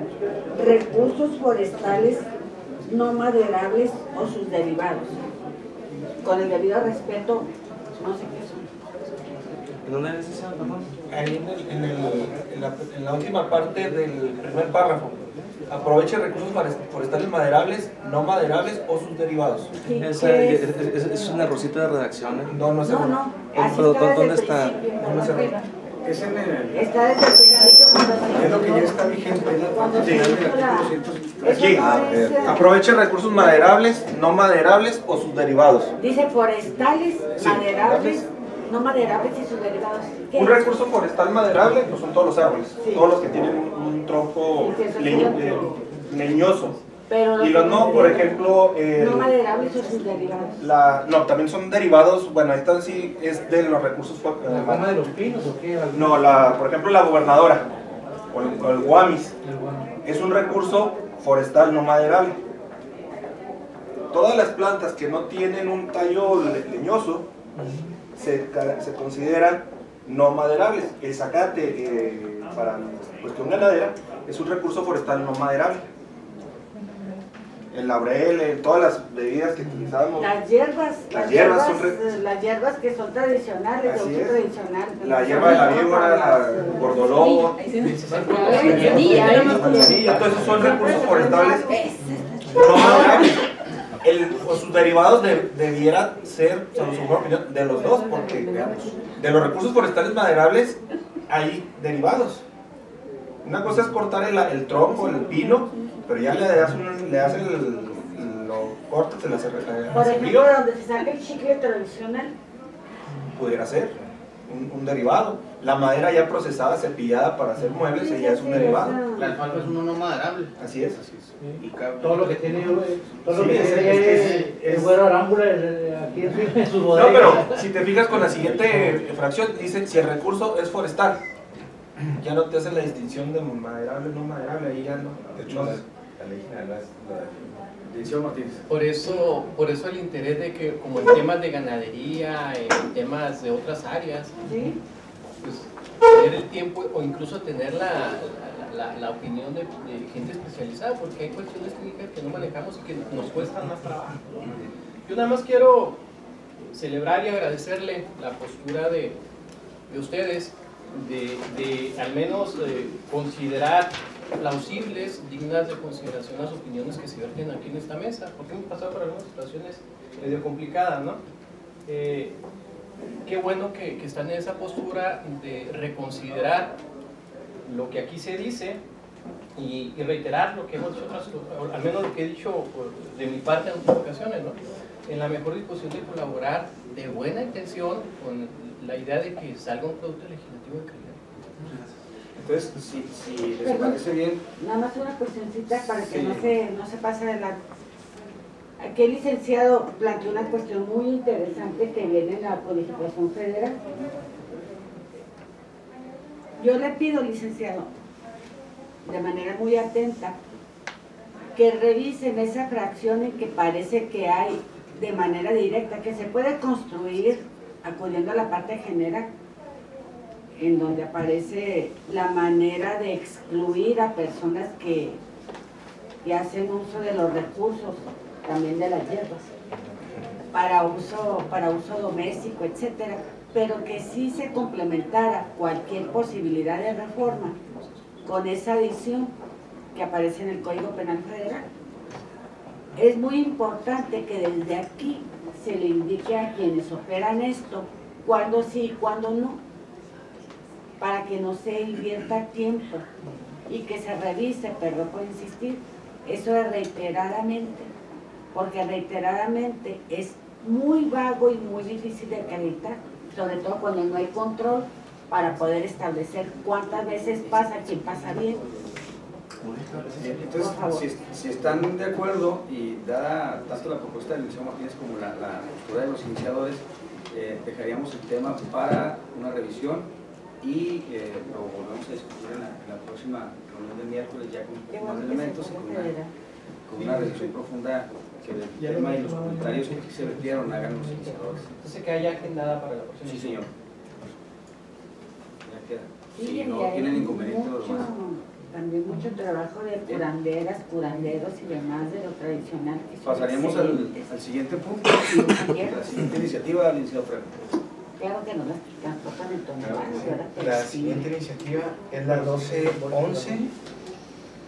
recursos forestales no maderables o sus derivados? Con el debido respeto, no sé qué son. ¿En dónde es esa, perdón? Ahí en la última parte del primer párrafo. Aproveche recursos forestales maderables, no maderables o sus derivados. Es un errorcito de redacción. No es error. No, así está ¿Dónde desde está? el principio. No es error. Es en el. Está desde el principio. Es lo que ya está vigente, es la parte Sí. final del artículo 153. Aquí, aproveche recursos maderables, no maderables o sus derivados. Dice forestales, Sí. maderables, no maderables y sus derivados. ¿Qué Un es? recurso forestal maderable pues son todos los árboles, Sí. todos los que tienen un tronco Sí, eso sí. leñoso. Pero Y los no, por ejemplo, no maderables o sus derivados. no, también son derivados, bueno, esta sí es de los recursos ¿La goma de los pinos o qué? no, por ejemplo, la gobernadora o el guamis es un recurso forestal no maderable. Todas las plantas que no tienen un tallo leñoso se consideran no maderables. El zacate para cuestión ganadera es un recurso forestal no maderable. el laurel, en todas las bebidas que utilizábamos. Las hierbas que son tradicionales, de Así uso es. tradicional. La hierba de la víbora, el gordolobo. Entonces son recursos forestales no maderables. Pues sus derivados debieran ser, según su opinión, de los dos, porque de los recursos forestales maderables hay derivados. Una cosa es cortar el tronco, el pino, pero ya le das lo cortas, se le hace por ejemplo, donde se saca el chicle tradicional. Pudiera ser un derivado. La madera ya procesada, cepillada para hacer muebles, ya es un derivado. La alfalfa es uno no maderable. Así es. Y Todo lo que tiene, todo lo Sí, que tiene el güero Arámbula aquí en su bodega. No, pero si te fijas con la siguiente fracción, dice si el recurso es forestal, ya no te hacen la distinción de maderable, no maderable, ahí ya no. De hecho, la ley general es la Licenciado Martínez. Por eso el interés de que, como en temas de ganadería, en temas de otras áreas, ¿Sí? pues tener el tiempo o incluso tener la opinión de gente especializada, porque hay cuestiones técnicas que no manejamos y que nos cuestan más trabajo. Yo nada más quiero celebrar y agradecerle la postura de ustedes, de al menos considerar plausibles, dignas de consideración las opiniones que se verten aquí en esta mesa, porque hemos pasado por algunas situaciones medio complicadas, ¿no? Qué bueno que están en esa postura de reconsiderar lo que aquí se dice y reiterar lo que hemos dicho al menos lo que he dicho de mi parte en otras ocasiones, ¿no? En la mejor disposición de colaborar de buena intención con la idea de que salga un producto legislativo de calidad. Entonces, si les parece bien, Nada más una cuestioncita para que sí. no se pase de la... Aquí el licenciado planteó una cuestión muy interesante que viene en la Codificación Federal. Yo le pido, licenciado, de manera muy atenta, que revisen esa fracción en que parece que hay de manera directa, que se puede construir acudiendo a la parte general, en donde aparece la manera de excluir a personas que hacen uso de los recursos, también de las hierbas, para uso doméstico, etcétera, pero que sí se complementara cualquier posibilidad de reforma con esa adición que aparece en el Código Penal Federal. Es muy importante que desde aquí se le indique a quienes operan esto cuándo sí y cuándo no, para que no se invierta tiempo y que se revise, perdón por insistir, eso de reiteradamente, porque reiteradamente es muy vago y muy difícil de acreditar, sobre todo cuando no hay control para poder cuántas veces pasa, quién pasa bien. entonces si están de acuerdo y dada tanto la propuesta del licenciado Martínez como la postura de los iniciadores, dejaríamos el tema para una revisión y lo volvemos a discutir en la próxima reunión del miércoles ya con más elementos y con una revisión profunda que el tema y los comentarios que aquí se vertieron hagan los iniciadores. Entonces que haya agendada para la próxima. Sí, señor. Ya queda. Sí, Si y no hay tienen inconveniente los demás. también mucho trabajo de curanderas, curanderos y demás de lo tradicional. Que son Pasaríamos al excelentes. siguiente punto, la siguiente iniciativa, licenciado Freire. Claro que no las transportan en toneladas, ¿verdad? Pero La sí. siguiente iniciativa es la 1211,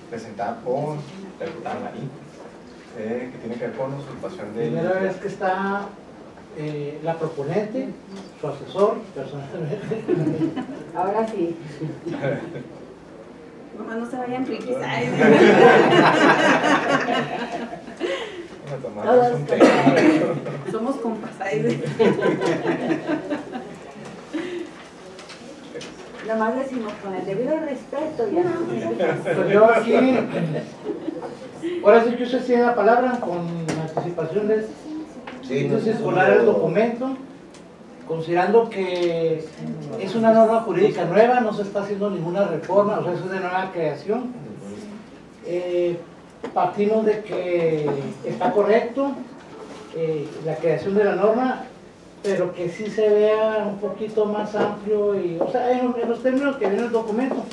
presentada por la diputada Marín, que tiene que ver con la usurpación de... Primera vez que está la proponente, su asesor, personalmente. Ahora sí. Nomás no se vayan frikis. Ay, Vamos a tomarnos un té. somos compas. Ay, Nomás decimos con el debido respeto ya. Pues yo aquí, ahora sí que usted tiene la palabra con anticipación de circular el documento, considerando que es una norma jurídica nueva, no se está haciendo ninguna reforma, o sea, eso es de nueva creación. Partimos de que está correcto la creación de la norma, pero que sí se vea un poquito más amplio, y, o sea, en los términos que viene el documento.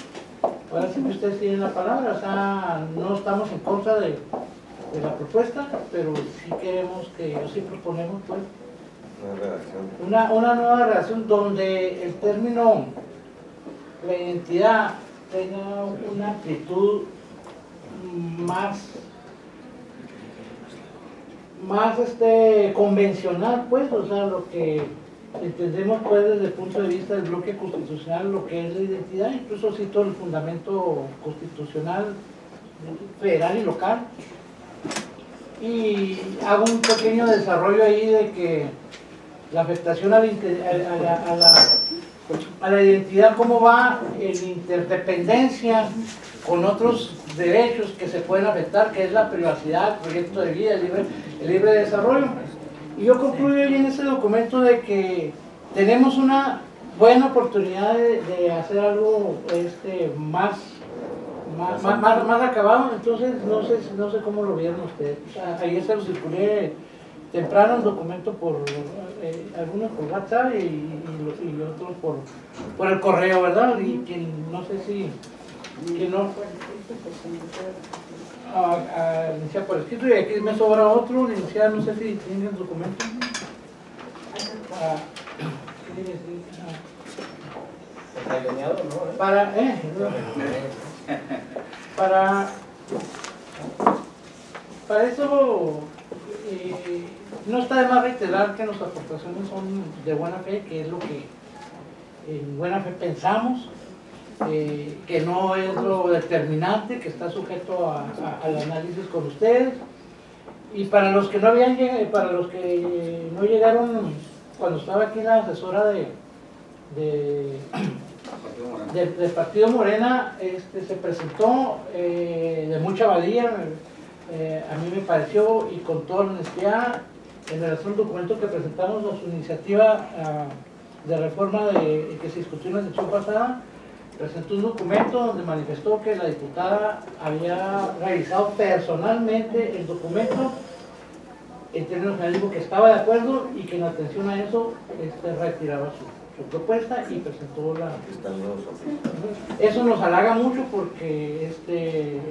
Ahora sí que ustedes tienen la palabra, o sea, no estamos en contra de la propuesta, pero sí queremos sí proponemos pues una nueva redacción donde el término, la identidad, tenga una amplitud más convencional, pues, o sea, lo que entendemos pues desde el punto de vista del bloque constitucional, lo que es la identidad, incluso cito el fundamento constitucional federal y local, y hago un pequeño desarrollo ahí de que la afectación a la identidad, cómo va en interdependencia con otros derechos que se pueden afectar, que es la privacidad, el proyecto de vida, el libre desarrollo. Y yo concluyo ahí en ese documento de que tenemos una buena oportunidad de hacer algo más acabado. Entonces no sé cómo lo vieron ustedes. O sea, ayer se lo circulé temprano el documento por algunos por WhatsApp y otros por el correo, ¿verdad? Y que no sé si que no iniciar por escrito, y aquí me sobra otro, iniciar, no sé si tienen el documento. Para eso no está de más reiterar que nuestras aportaciones son de buena fe, que es lo que en buena fe pensamos, que no es lo determinante, que está sujeto al análisis con ustedes. Y para los que no habían llegado, para los que no llegaron cuando estaba aquí la asesora del Partido Morena, se presentó de mucha valía, a mí me pareció, y con toda honestidad, en relación al documento que presentamos a su iniciativa de reforma que se discutió en la sesión pasada, presentó un documento donde manifestó que la diputada había revisado personalmente el documento, en términos generales dijo que estaba de acuerdo y que en atención a eso retiraba su propuesta y presentó la... Eso nos halaga mucho porque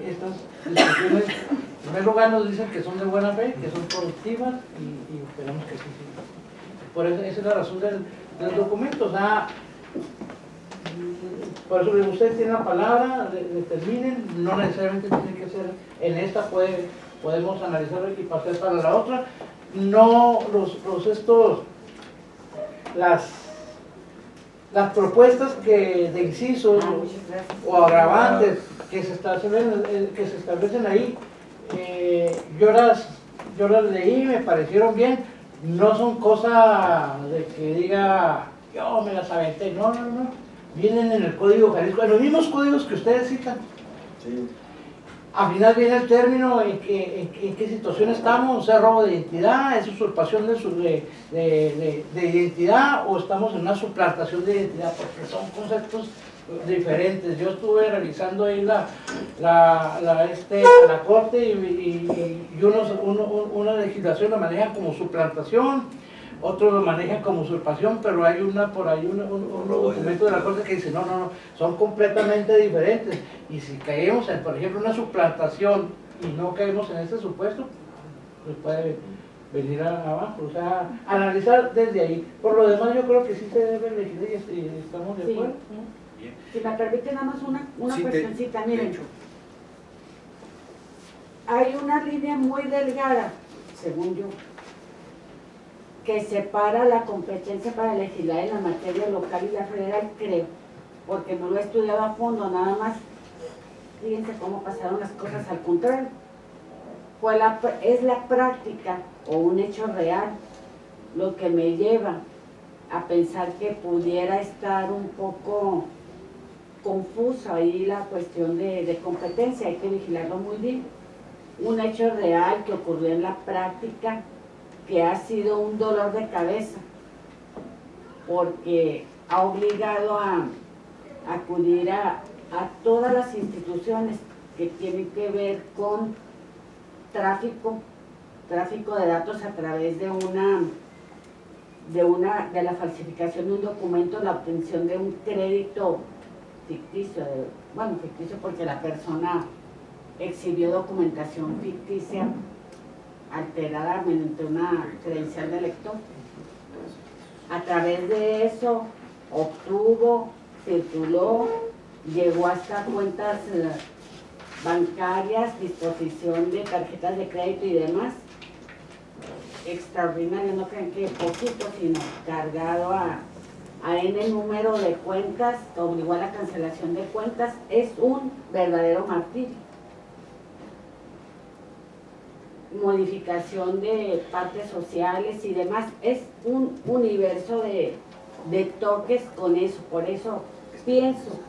estas discusiones en primer lugar nos dicen que son de buena fe, que son productivas y esperamos que sí. Por eso, esa es la razón del documento. O sea, por eso ustedes tienen la palabra, determinen, no necesariamente tiene que ser en esta, podemos analizarlo y pasar para la otra. No las propuestas de incisos o agravantes que se establecen ahí, yo las leí, me parecieron bien, no son cosa de que diga yo me las aventé, no, vienen en el Código Jalisco, en los mismos códigos que ustedes citan. Sí. Al final viene el término en qué situación estamos, o sea, robo de identidad, es usurpación de identidad, o estamos en una suplantación de identidad, porque son conceptos diferentes. Yo estuve revisando ahí la Corte y una legislación la manejan como suplantación, otros lo manejan como usurpación, pero hay un documento de la Corte que dice no, son completamente diferentes. Y si caemos en, por ejemplo, una suplantación y no caemos en ese supuesto, pues puede venir abajo. O sea, analizar desde ahí. Por lo demás, yo creo que sí se debe elegir y estamos de acuerdo. Sí. Si me permite nada más una cuestioncita, miren. Hay una línea muy delgada, según yo, que separa la competencia para legislar en la materia local y la federal, creo, porque no lo he estudiado a fondo, nada más. Fíjense cómo pasaron las cosas al contrario. Es la práctica o un hecho real lo que me lleva a pensar que pudiera estar un poco confusa ahí la cuestión de competencia, hay que vigilarlo muy bien. Un hecho real que ocurrió en la práctica, que ha sido un dolor de cabeza, porque ha obligado a acudir a todas las instituciones que tienen que ver con tráfico de datos a través de la falsificación de un documento, la obtención de un crédito ficticio, ficticio porque la persona exhibió documentación ficticia alterada mediante una credencial de lector. A través de eso obtuvo, circuló, llegó hasta cuentas bancarias, disposición de tarjetas de crédito y demás. Extraordinario, no crean que poquito, sino cargado a N número de cuentas, obligó a la cancelación de cuentas. Es un verdadero martirio. Modificación de partes sociales y demás, es un universo de toques con eso. Por eso pienso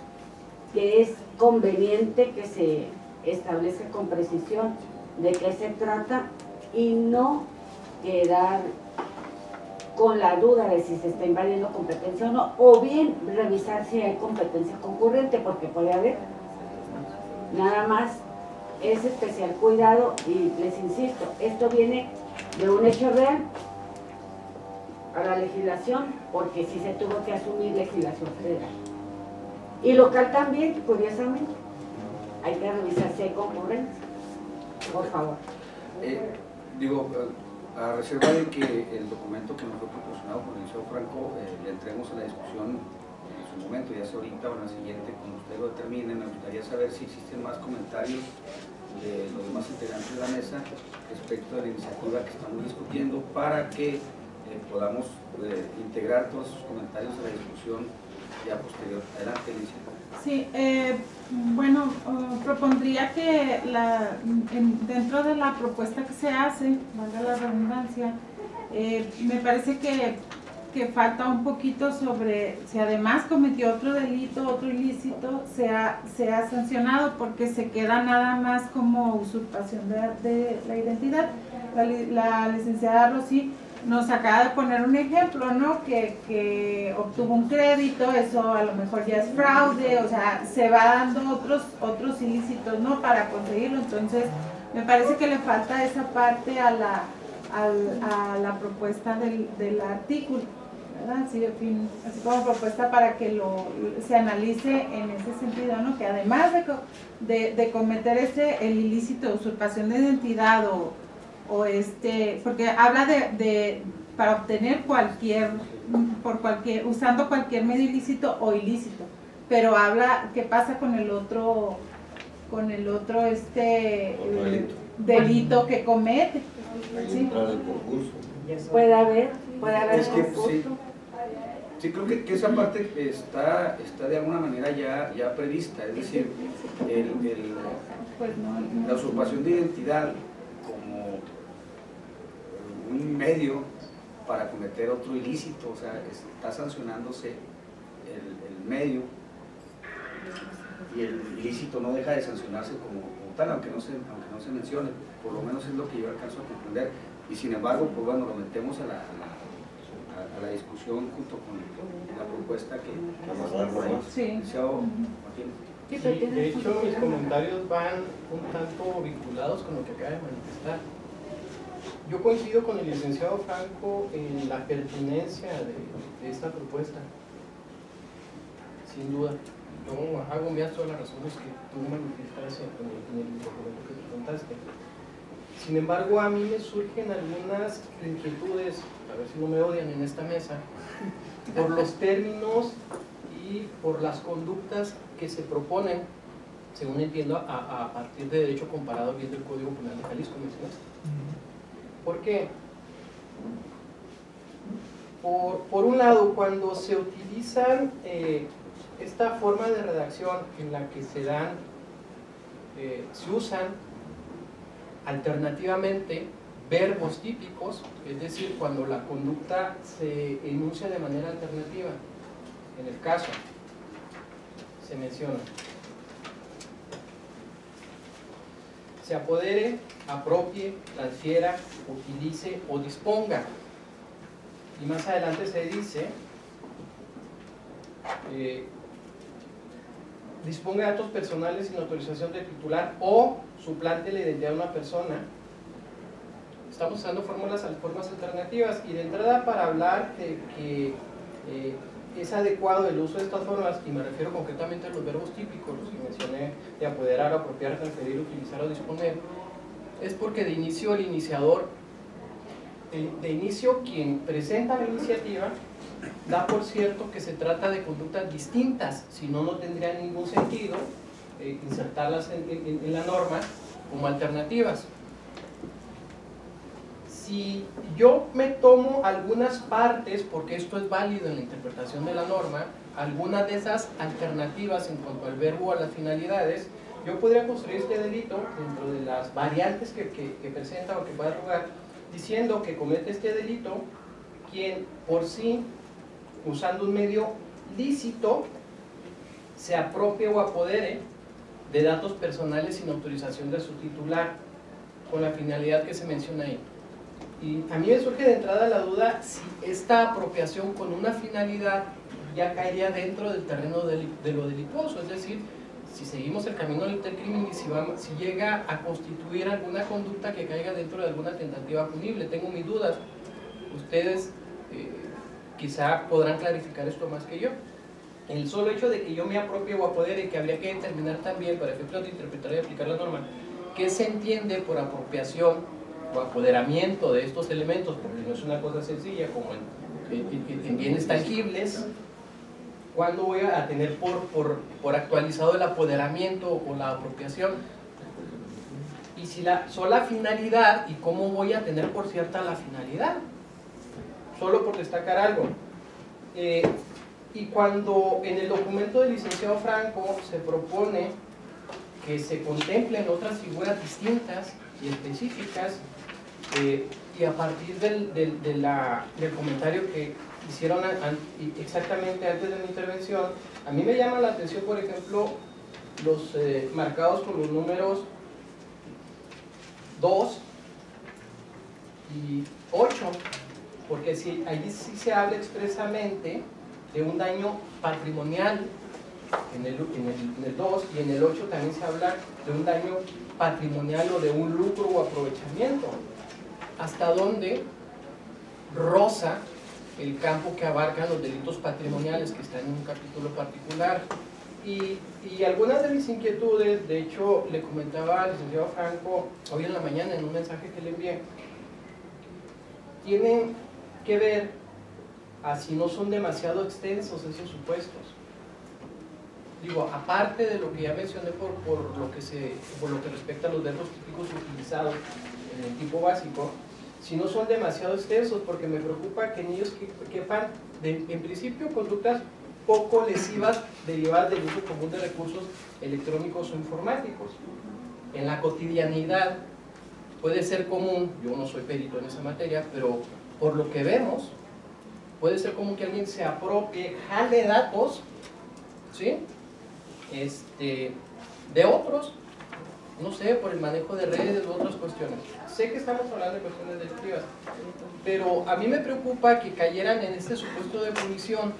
que es conveniente que se establezca con precisión de qué se trata y no quedar con la duda de si se está invadiendo competencia o no, o bien revisar si hay competencia concurrente, porque puede haber. Nada más es especial cuidado y les insisto, esto viene de un hecho real a la legislación, porque sí se tuvo que asumir legislación federal. Y local también, curiosamente. Hay que revisar si hay concurrencia. Por favor. A reserva de que el documento que nos fue proporcionado por el licenciado Franco le entremos a la discusión en su momento, ya sea ahorita o en la siguiente, cuando usted lo determine, me gustaría saber si existen más comentarios de los demás integrantes de la mesa respecto de la iniciativa que estamos discutiendo para que podamos integrar todos sus comentarios a la discusión ya posterior. Adelante, Alicia. Sí, bueno, propondría que dentro de la propuesta que se hace, valga la redundancia, me parece que falta un poquito sobre si además cometió otro delito, otro ilícito, sea sancionado, porque se queda nada más como usurpación de la identidad. La licenciada Rosy nos acaba de poner un ejemplo, ¿no? Que obtuvo un crédito, eso a lo mejor ya es fraude, o sea, se va dando otros ilícitos, ¿no? Para conseguirlo. Entonces, me parece que le falta esa parte a la propuesta del artículo, ¿verdad? Así como propuesta para que se analice en ese sentido, ¿no? Que además de cometer el ilícito de usurpación de identidad porque habla para obtener usando cualquier medio ilícito o ilícito, pero habla qué pasa con el otro delito que comete. ¿Sí? Puede haber Es que, concurso. sí, creo que esa parte está de alguna manera ya prevista, es decir, la usurpación de identidad como un medio para cometer otro ilícito, o sea, está sancionándose el medio y el ilícito no deja de sancionarse como tal, aunque no se mencione, por lo menos es lo que yo alcanzo a comprender, y sin embargo, pues bueno, lo metemos a la discusión junto con la propuesta que está por ahí. Sí. Sí, de hecho, mis comentarios van un tanto vinculados con lo que acaba de manifestar. Yo coincido con el licenciado Franco en la pertinencia de esta propuesta, sin duda. Yo hago mías todas las razones que tú manifestaste en el documento que presentaste. Sin embargo, a mí me surgen algunas inquietudes, a ver si no me odian en esta mesa, por los términos y por las conductas que se proponen, según entiendo, a partir de derecho comparado viendo el Código Penal de Jalisco, mencionaste. ¿Por qué? Por un lado, cuando se utilizan esta forma de redacción en la que se usan alternativamente verbos típicos, es decir, cuando la conducta se enuncia de manera alternativa. En el caso, se menciona: se apodere, apropie, transfiera, utilice o disponga. Y más adelante se dice disponga de datos personales sin autorización del titular o suplante la identidad de una persona. Estamos usando formas alternativas, y de entrada, para hablar de que es adecuado el uso de estas formas, y me refiero concretamente a los verbos típicos, los que mencioné, de apoderar, apropiar, transferir, utilizar o disponer, es porque de inicio el iniciador, de inicio quien presenta la iniciativa, da por cierto que se trata de conductas distintas, si no, no tendría ningún sentido insertarlas en la norma como alternativas. Si yo me tomo algunas partes, porque esto es válido en la interpretación de la norma, algunas de esas alternativas en cuanto al verbo o a las finalidades, yo podría construir este delito dentro de las variantes que presenta o que va a arrogar, diciendo que comete este delito quien por sí, usando un medio lícito, se apropie o apodere de datos personales sin autorización de su titular, con la finalidad que se menciona ahí. Y a mí me surge de entrada la duda si esta apropiación con una finalidad ya caería dentro del terreno de lo delituoso, es decir, si seguimos el camino del crimen y si llega a constituir alguna conducta que caiga dentro de alguna tentativa punible. Tengo mis dudas. Ustedes quizá podrán clarificar esto más que yo. El solo hecho de que yo me apropie o apodere, que habría que determinar también para efectos de interpretar y aplicar la norma, ¿qué se entiende por apropiación o apoderamiento de estos elementos? Porque no es una cosa sencilla como en bienes tangibles. ¿Cuándo voy a tener por actualizado el apoderamiento o la apropiación? Y si la sola finalidad, y cómo voy a tener por cierta la finalidad. Solo por destacar algo. Y cuando en el documento del licenciado Franco se propone que se contemplen otras figuras distintas y específicas, y a partir del comentario que hicieron exactamente antes de mi intervención, a mí me llama la atención, por ejemplo, los marcados con los números 2 y 8, porque allí sí se habla expresamente de un daño patrimonial en el 2, y en el 8 también se habla de un daño patrimonial o de un lucro o aprovechamiento. ¿Hasta dónde roza el campo que abarcan los delitos patrimoniales, que están en un capítulo particular? Y algunas de mis inquietudes, de hecho le comentaba al licenciado Franco hoy en la mañana en un mensaje que le envié, tienen que ver a si no son demasiado extensos esos supuestos. Digo, aparte de lo que ya mencioné por lo que respecta a los verbos típicos utilizados en el tipo básico, si no son demasiado extensos, porque me preocupa que en ellos quepan, en principio, conductas poco lesivas derivadas del uso común de recursos electrónicos o informáticos. En la cotidianidad puede ser común, yo no soy perito en esa materia, pero por lo que vemos, puede ser común que alguien se apropie, jale datos, ¿sí? De otros, no sé, por el manejo de redes u otras cuestiones. Sé que estamos hablando de cuestiones delictivas, pero a mí me preocupa que cayeran en este supuesto de punición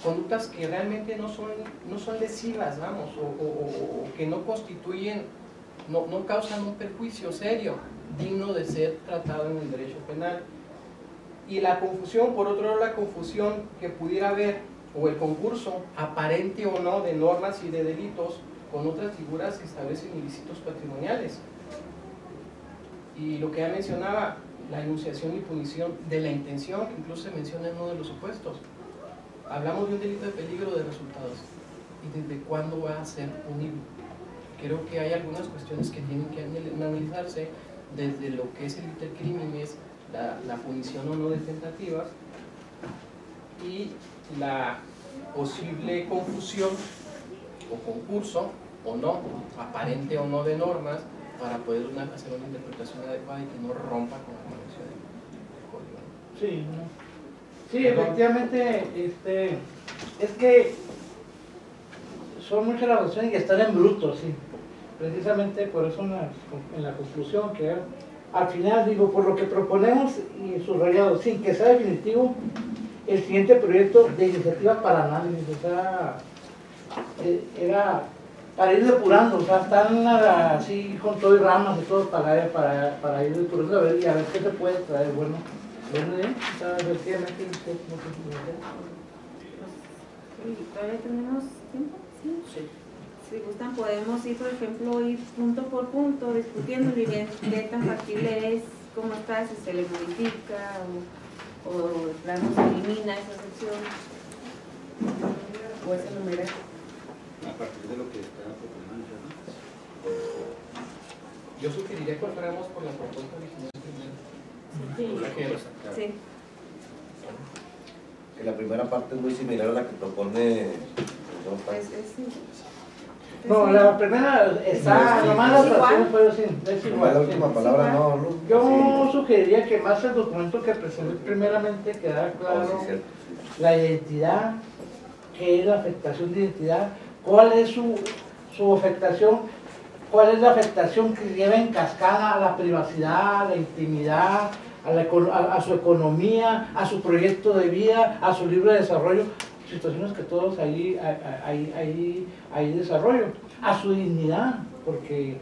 conductas que realmente no son lesivas, vamos, o que no constituyen, no causan un perjuicio serio, digno de ser tratado en el derecho penal. Y la confusión, por otro lado, la confusión que pudiera haber, o el concurso, aparente o no, de normas y de delitos con otras figuras que establecen ilícitos patrimoniales. Y lo que ya mencionaba, la enunciación y punición de la intención, que incluso se menciona en uno de los supuestos. Hablamos de un delito de peligro de resultados. ¿Y desde cuándo va a ser punible? Creo que hay algunas cuestiones que tienen que analizarse desde lo que es el intercrímenes, la punición o no de tentativas, y la posible confusión o concurso o no, aparente o no, de normas para poder hacer una interpretación adecuada y que no rompa con la convención del código. Sí, ¿no? Sí, efectivamente, es que son muchas las razones que están en bruto, sí. Precisamente por eso en la conclusión, que al final digo, por lo que proponemos y subrayado, sin que sea definitivo, el siguiente proyecto de iniciativa para análisis, o sea, era para ir depurando, o sea, están así con todo y ramas y todo para ir depurando, a ver qué se puede traer. Bueno, efectivamente, ¿Todavía tenemos tiempo? Sí. Si gustan podemos ir, por ejemplo, ir punto por punto discutiendo y bien qué tan factible es, cómo está, si se le modifica o de plano se elimina esa sección o ese número. A partir de lo que está proponiendo, ¿no? Yo sugeriría que fuéramos por la propuesta original primero. Sí. Que la primera parte es muy similar a la que propone no, la primera está, nomás la fracción fue así, es igual. La última palabra no. Yo sugeriría que más el documento que presenté primeramente quedara claro la identidad, qué es la afectación de identidad, cuál es su afectación, cuál es la afectación que lleva en cascada a la privacidad, a la intimidad, a su economía, a su proyecto de vida, a su libre desarrollo, situaciones que todos ahí hay desarrollo, a su dignidad, porque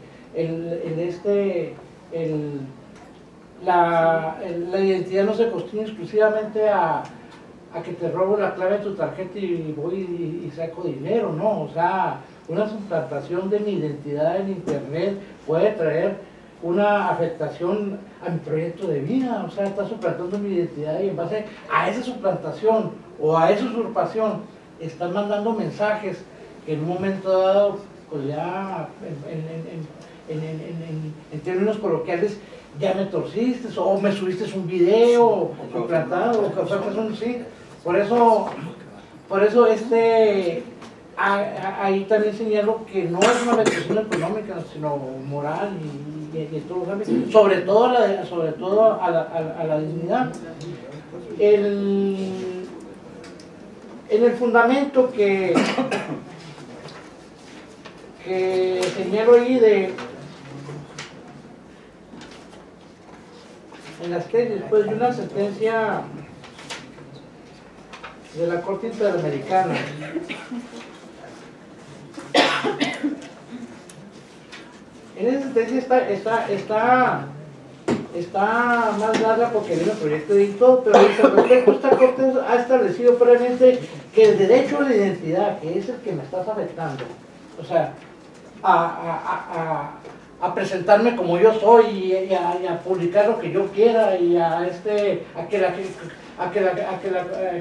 la identidad no se construye exclusivamente a que te robo la clave de tu tarjeta y voy y saco dinero, no, o sea, una suplantación de mi identidad en internet puede traer una afectación a mi proyecto de vida, o sea, está suplantando mi identidad y en base a esa suplantación o a esa usurpación están mandando mensajes que en un momento dado, pues ya en términos coloquiales, ya me torciste o me subiste un video suplantado, o cosas que son así. Por eso ahí también señalo que no es una afectación económica, sino moral y en todos los ámbitos, sobre todo a la dignidad. En el fundamento que señalo ahí en las que después de una sentencia de la Corte Interamericana en esa sentencia está más larga porque viene el proyecto de todo, pero dice, respecto, esta Corte ha establecido previamente que el derecho a la identidad, que es el que me estás afectando, o sea, a presentarme como yo soy y a publicar lo que yo quiera y a que la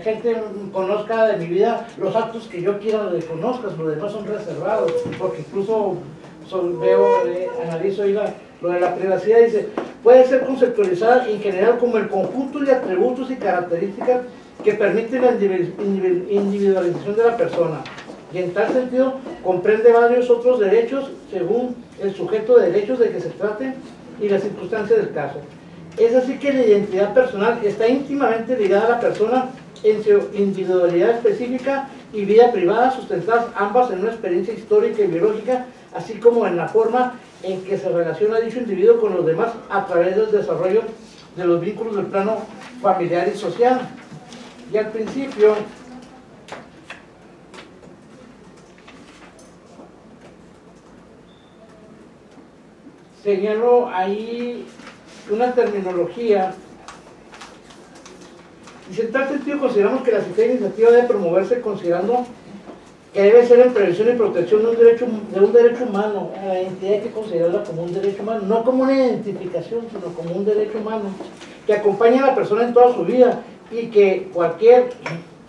gente conozca de mi vida los actos que yo quiera de conozcas, los demás son reservados, porque incluso analizo lo de la privacidad, dice, puede ser conceptualizada en general como el conjunto de atributos y características que permiten la individualización de la persona, y en tal sentido comprende varios otros derechos según el sujeto de derechos de que se trate y las circunstancias del caso. Es así que la identidad personal está íntimamente ligada a la persona en su individualidad específica y vida privada, sustentadas ambas en una experiencia histórica y biológica, así como en la forma en que se relaciona dicho individuo con los demás a través del desarrollo de los vínculos del plano familiar y social. Y al principio señalo ahí una terminología. Dice, en tal sentido consideramos que la siguiente iniciativa debe promoverse considerando que debe ser en prevención y protección de un derecho humano. A la identidad hay que considerarla como un derecho humano, no como una identificación, sino como un derecho humano que acompaña a la persona en toda su vida, y que cualquier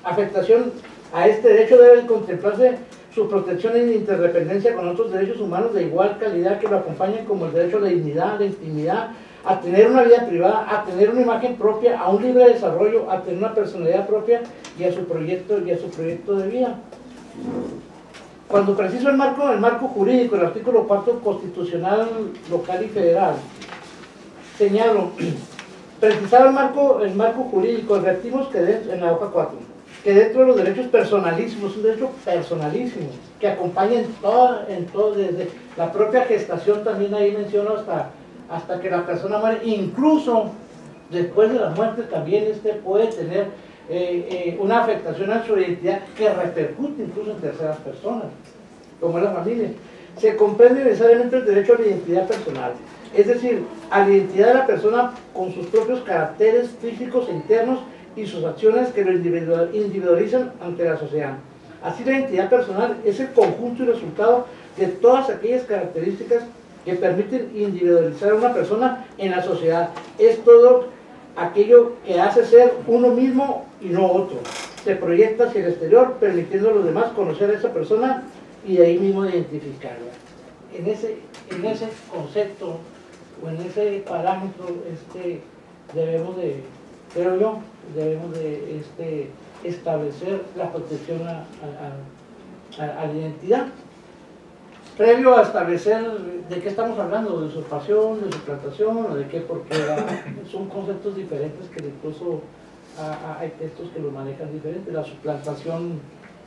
afectación a este derecho debe contemplarse su protección en interdependencia con otros derechos humanos de igual calidad que lo acompañan, como el derecho a la dignidad, a la intimidad, a tener una vida privada, a tener una imagen propia, a un libre desarrollo, a tener una personalidad propia y a su proyecto de vida. Cuando preciso el marco jurídico, el artículo 4 constitucional local y federal, señalo, precisar el marco jurídico, advertimos que en la hoja 4, que dentro de los derechos personalísimos, un derecho personalísimo, que acompaña en todo, desde la propia gestación, también ahí menciono hasta que la persona muere, incluso después de la muerte también puede tener una afectación a su identidad que repercute incluso en terceras personas, como es la familia. Se comprende necesariamente el derecho a la identidad personal, es decir, a la identidad de la persona con sus propios caracteres físicos e internos y sus acciones que lo individualizan ante la sociedad. Así la identidad personal es el conjunto y resultado de todas aquellas características que permiten individualizar a una persona en la sociedad. Es todo aquello que hace ser uno mismo y no otro. Se proyecta hacia el exterior, permitiendo a los demás conocer a esa persona y de ahí mismo identificarla. En ese concepto o en ese parámetro debemos de, creo yo, debemos de establecer la protección a la identidad. Previo a establecer de qué estamos hablando, de usurpación, de suplantación o de qué, porque son conceptos diferentes que incluso hay textos que lo manejan diferente. La suplantación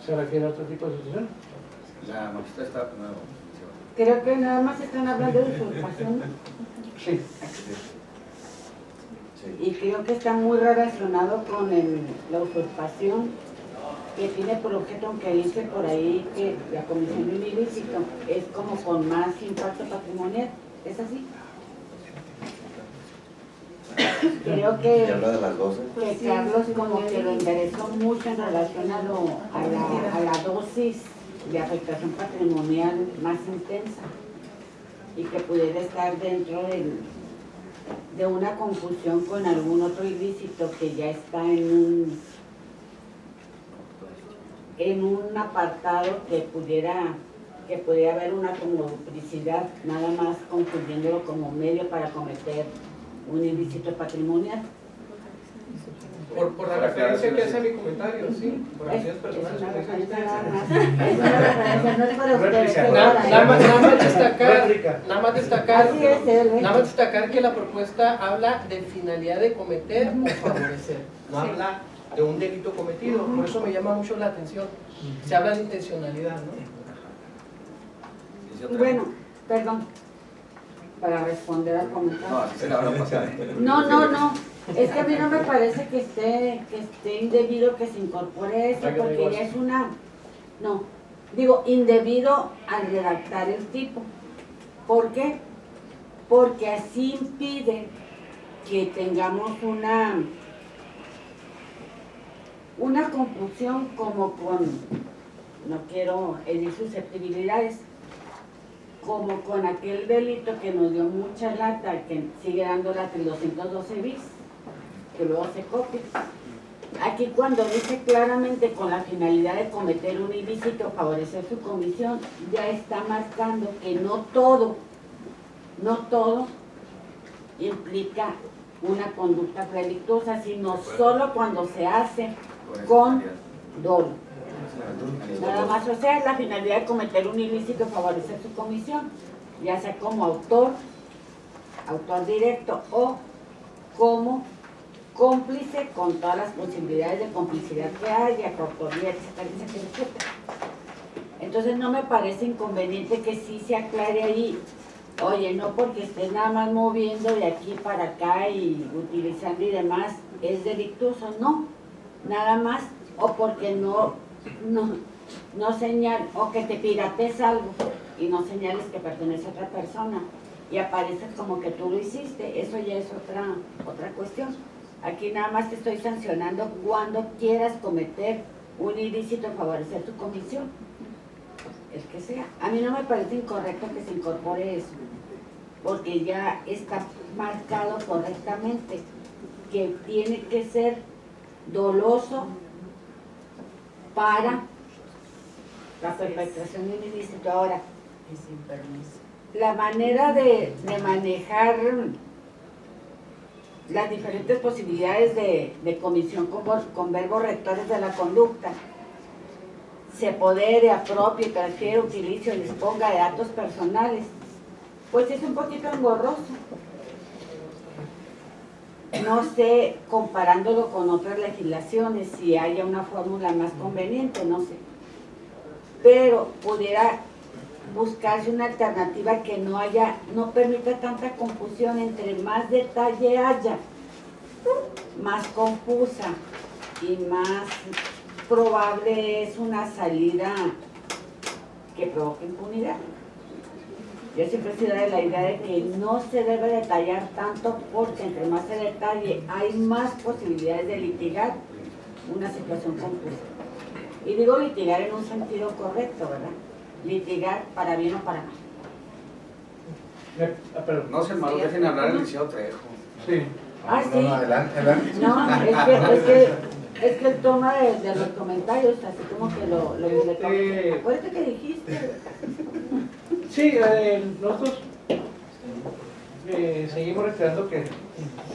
se refiere a otro tipo de situación. La maestra está... Creo que nada más están hablando de usurpación. Sí. Y creo que está muy relacionado con la usurpación, que tiene por objeto, aunque dice por ahí que la comisión de un ilícito es como con más impacto patrimonial. ¿Es así? Creo que Carlos como que lo enderezó mucho en relación a la dosis de afectación patrimonial más intensa y que pudiera estar dentro de una confusión con algún otro ilícito que ya está en un apartado que pudiera haber una como duplicidad, nada más confundiéndolo como medio para cometer un ilícito patrimonial. Por la referencia que hace mi comentario, sí, por acciones personales. Es una referencia nada más. Es una referencia, no es para ustedes. Nada más destacar que la propuesta habla de finalidad de cometer o favorecer, no habla de un delito cometido, por eso me llama mucho la atención. Se habla de intencionalidad, ¿no? Bueno, perdón, para responder al comentario. No, así se la van a pasar. No. Es que a mí no me parece que esté indebido que se incorpore eso, porque ya es una... No, digo, indebido al redactar el tipo. ¿Por qué? Porque así impide que tengamos una confusión como con... No quiero herir susceptibilidades, como con aquel delito que nos dio mucha lata, que sigue dando lata, el 212 bis, que luego se copia. Aquí cuando dice claramente con la finalidad de cometer un ilícito, favorecer su comisión, ya está marcando que no todo implica una conducta delictuosa, sino solo cuando se hace con dolo. Nada más, o sea, la finalidad de cometer un ilícito, favorecer su comisión, ya sea como autor directo o como cómplice con todas las posibilidades de complicidad que haya, coautoría, etcétera. Entonces no me parece inconveniente que sí se aclare ahí, oye, no porque estés nada más moviendo de aquí para acá y utilizando y demás, es delictuoso, no, nada más, o porque no señal, o que te pirates algo y no señales que pertenece a otra persona y aparece como que tú lo hiciste, eso ya es otra cuestión. Aquí nada más te estoy sancionando cuando quieras cometer un ilícito a favorecer tu comisión, el que sea. A mí no me parece incorrecto que se incorpore eso, porque ya está marcado correctamente que tiene que ser doloso para la perpetración de un ilícito. Ahora, y sin permiso. La manera de manejar las diferentes posibilidades de comisión con verbos rectores de la conducta, se apodere, apropie, transfiere, utilice o disponga de datos personales, pues es un poquito engorroso. No sé, comparándolo con otras legislaciones, si haya una fórmula más conveniente, no sé. Pero pudiera buscarse una alternativa que no permita tanta confusión. Entre más detalle haya, más confusa y más probable es una salida que provoque impunidad. Yo siempre he sido de la idea de que no se debe detallar tanto, porque entre más se detalle hay más posibilidades de litigar una situación confusa. Y digo litigar en un sentido correcto, ¿verdad? Litigar para bien o para mal. No se malo, dejen hablar al licenciado Trejo. Sí. Ah, sí. No, adelante, adelante. No, es que el toma de los comentarios, así como que lo acuérdate que dijiste. Sí, nosotros seguimos reiterando que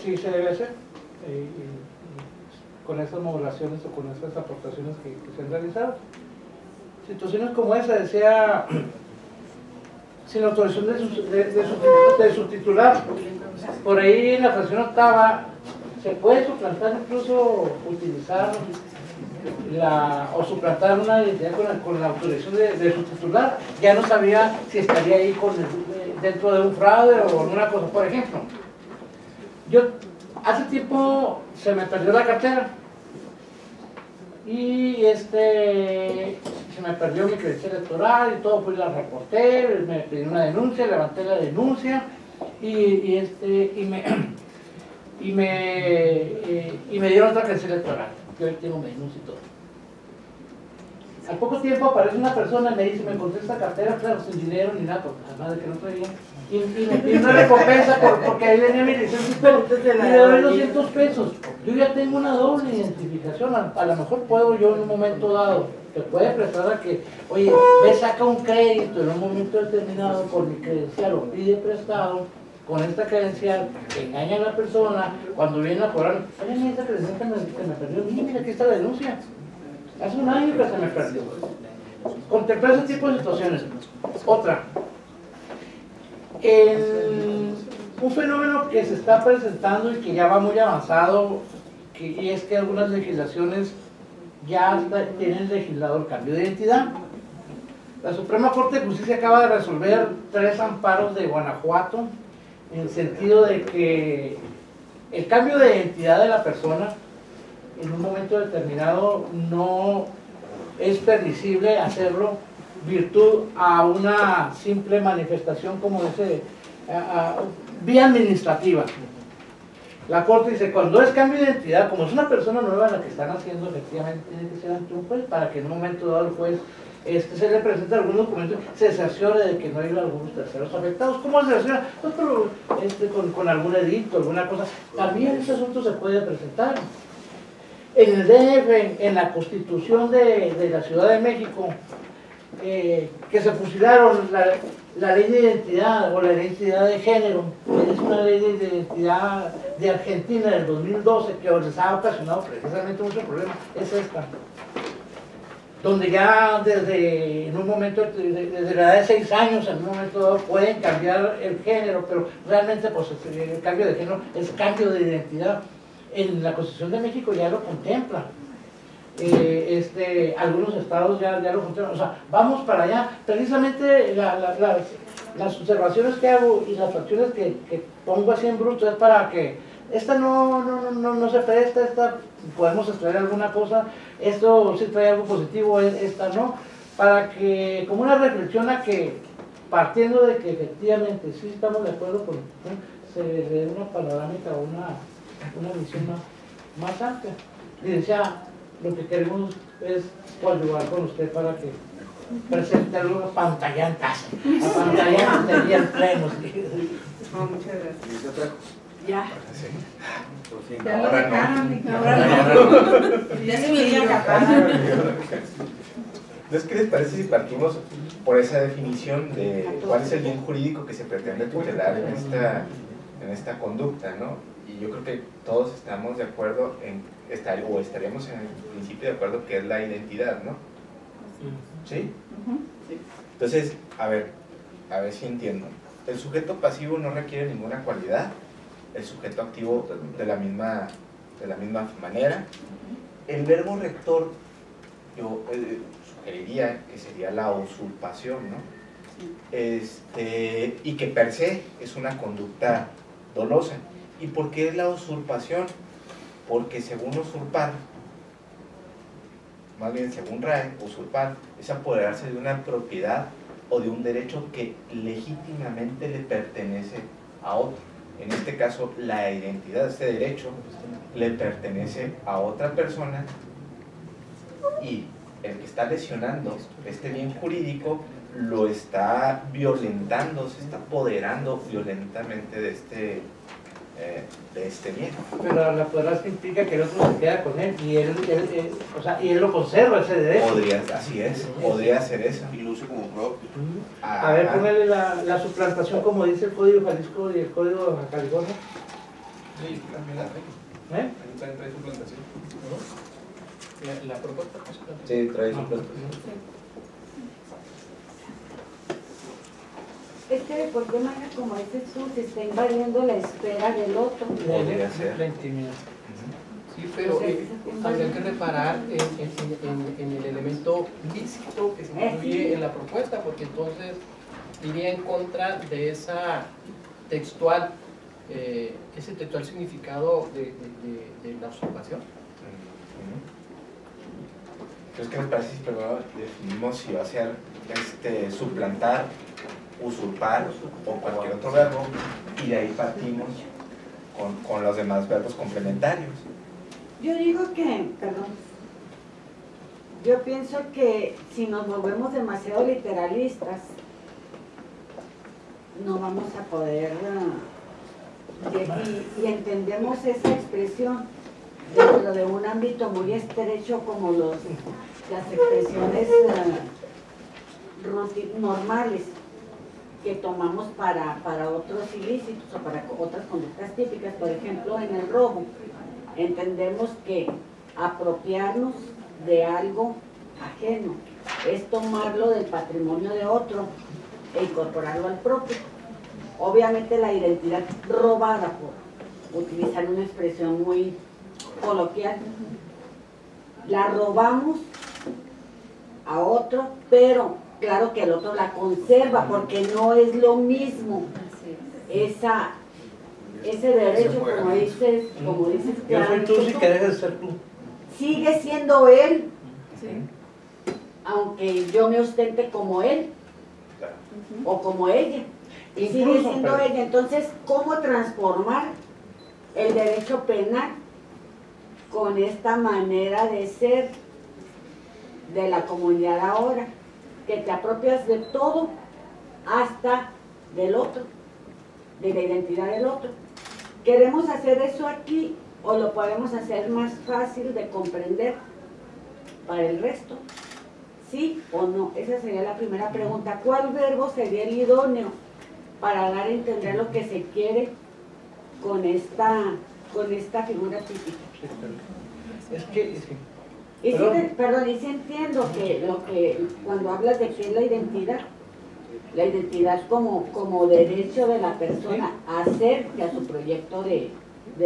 sí se debe hacer, con estas modulaciones o con estas aportaciones que se han realizado. Situaciones como esa, decía, sin autorización de su titular, por ahí en la fracción octava se puede suplantar, incluso utilizar o suplantar una identidad con la autorización de su titular. Ya no sabía si estaría ahí dentro de un fraude o alguna cosa. Por ejemplo, yo hace tiempo se me perdió la cartera y se me perdió mi credencial electoral y todo, pues la reporté, me pedí una denuncia, levanté la denuncia y me dieron otra credencial electoral. Yo hoy tengo mi denuncia y todo. Al poco tiempo aparece una persona y me dice, me encontré esta cartera, claro, sin dinero ni nada, porque además de que no traía, y me pide una recompensa porque ahí venía mi licencia, pero le doy 200 pesos. Yo ya tengo una doble identificación, a lo mejor puedo yo en un momento dado, te puede prestar a que, oye, ve, saca un crédito en un momento determinado por mi credencial, o pide prestado con esta credencial, engaña a la persona, cuando viene a cobrar, oye, mira esta credencial que me perdió, mira, aquí está la denuncia. Hace un año que se me perdió. Contemplar ese tipo de situaciones. Otra. Un fenómeno que se está presentando y que ya va muy avanzado, y es que algunas legislaciones ya tienen legislado el cambio de identidad. La Suprema Corte de Justicia acaba de resolver 3 amparos de Guanajuato, en el sentido de que el cambio de identidad de la persona en un momento determinado no es permisible hacerlo virtud a una simple manifestación como vía administrativa. La Corte dice, cuando es cambio de identidad, como es una persona nueva la que están haciendo, efectivamente tiene que ser ante un juez, para que en un momento dado el juez se le presente algún documento, se cerciore de que no hay algunos terceros afectados. ¿Cómo se cerciora? Pues, con algún edicto, alguna cosa. También ese asunto se puede presentar. En el DF, en la Constitución de la Ciudad de México, que se fusilaron la ley de identidad o la identidad de género, que es una ley de identidad de Argentina del 2012 que les ha ocasionado precisamente muchos problemas, es esta, donde ya desde en un momento, desde la edad de 6 años, en un momento dado pueden cambiar el género, pero realmente pues el cambio de género es cambio de identidad. En la Constitución de México ya lo contempla. Algunos estados ya lo contemplan. O sea, vamos para allá. Precisamente las observaciones que hago y las acciones que pongo así en bruto es para que esta no se presta, esta podemos extraer alguna cosa, esto sí trae algo positivo, esta no, para que, como una reflexión a que, partiendo de que efectivamente sí estamos de acuerdo con, se le dé una panorámica o una visión más amplia. Y decía, lo que queremos es ayudar con usted para que presente algo pantallantas, apantallantes y el pleno. No, muchas gracias. Ya. Ya lo dejaron, ya se me dio capaz. Entonces, ¿qué les parece si partimos por esa definición de cuál es el bien jurídico que se pretende tutelar en esta conducta, ¿no? Y yo creo que todos estamos de acuerdo o estaríamos en el principio de acuerdo que es la identidad, ¿no? ¿Sí? Entonces, a ver si entiendo. El sujeto pasivo no requiere ninguna cualidad, el sujeto activo de la misma manera. El verbo rector, yo sugeriría que sería la usurpación, ¿no? Y que per se es una conducta dolosa. ¿Y por qué es la usurpación? Porque según usurpar, más bien según RAE, usurpar es apoderarse de una propiedad o de un derecho que legítimamente le pertenece a otro. En este caso, la identidad, este derecho, le pertenece a otra persona y el que está lesionando este bien jurídico lo está violentando, se está apoderando violentamente de este bien. Pero la apoderarse implica que el otro se queda con él y él o sea, y él lo conserva ese derecho. Así es, podría ser eso. Y lo usa como propio. A ver, ponele la suplantación como dice el Código Jalisco y el Código de Baja California. Sí, también la trae. ¿Eh? También trae suplantación. La propuesta. Sí, trae suplantación. Es que de cualquier manera, como dices tú, se está invadiendo la esfera del otro. Podría ser. La intimidad. Sí, pero habría que reparar en el elemento lícito que se incluye en la propuesta, porque entonces iría en contra de esa textual, ese textual significado de la usurpación. Entonces, ¿qué les parece si primero definimos si va a ser suplantar, usurpar o cualquier otro verbo, y de ahí partimos con los demás verbos complementarios? Yo digo que, perdón, yo pienso que si nos volvemos demasiado literalistas, no vamos a poder, y entendemos esa expresión dentro de un ámbito muy estrecho como las expresiones normales que tomamos para otros ilícitos o para otras conductas típicas. Por ejemplo, en el robo entendemos que apropiarnos de algo ajeno es tomarlo del patrimonio de otro e incorporarlo al propio. Obviamente la identidad robada, por utilizar una expresión muy coloquial, la robamos a otro, pero claro que el otro la conserva porque no es lo mismo ese derecho, como dices yo soy tú si quieres ser tú. Sigue siendo él, aunque yo me ostente como él o como ella, y sigue siendo ella. Entonces, ¿cómo transformar el derecho penal con esta manera de ser de la comunidad ahora, que te apropias de todo hasta del otro, de la identidad del otro? ¿Queremos hacer eso aquí o lo podemos hacer más fácil de comprender para el resto? ¿Sí o no? Esa sería la primera pregunta. ¿Cuál verbo sería el idóneo para dar a entender lo que se quiere con esta figura típica? Es que... Y sí entiendo que cuando hablas de qué es la identidad como derecho de la persona a hacer a su proyecto de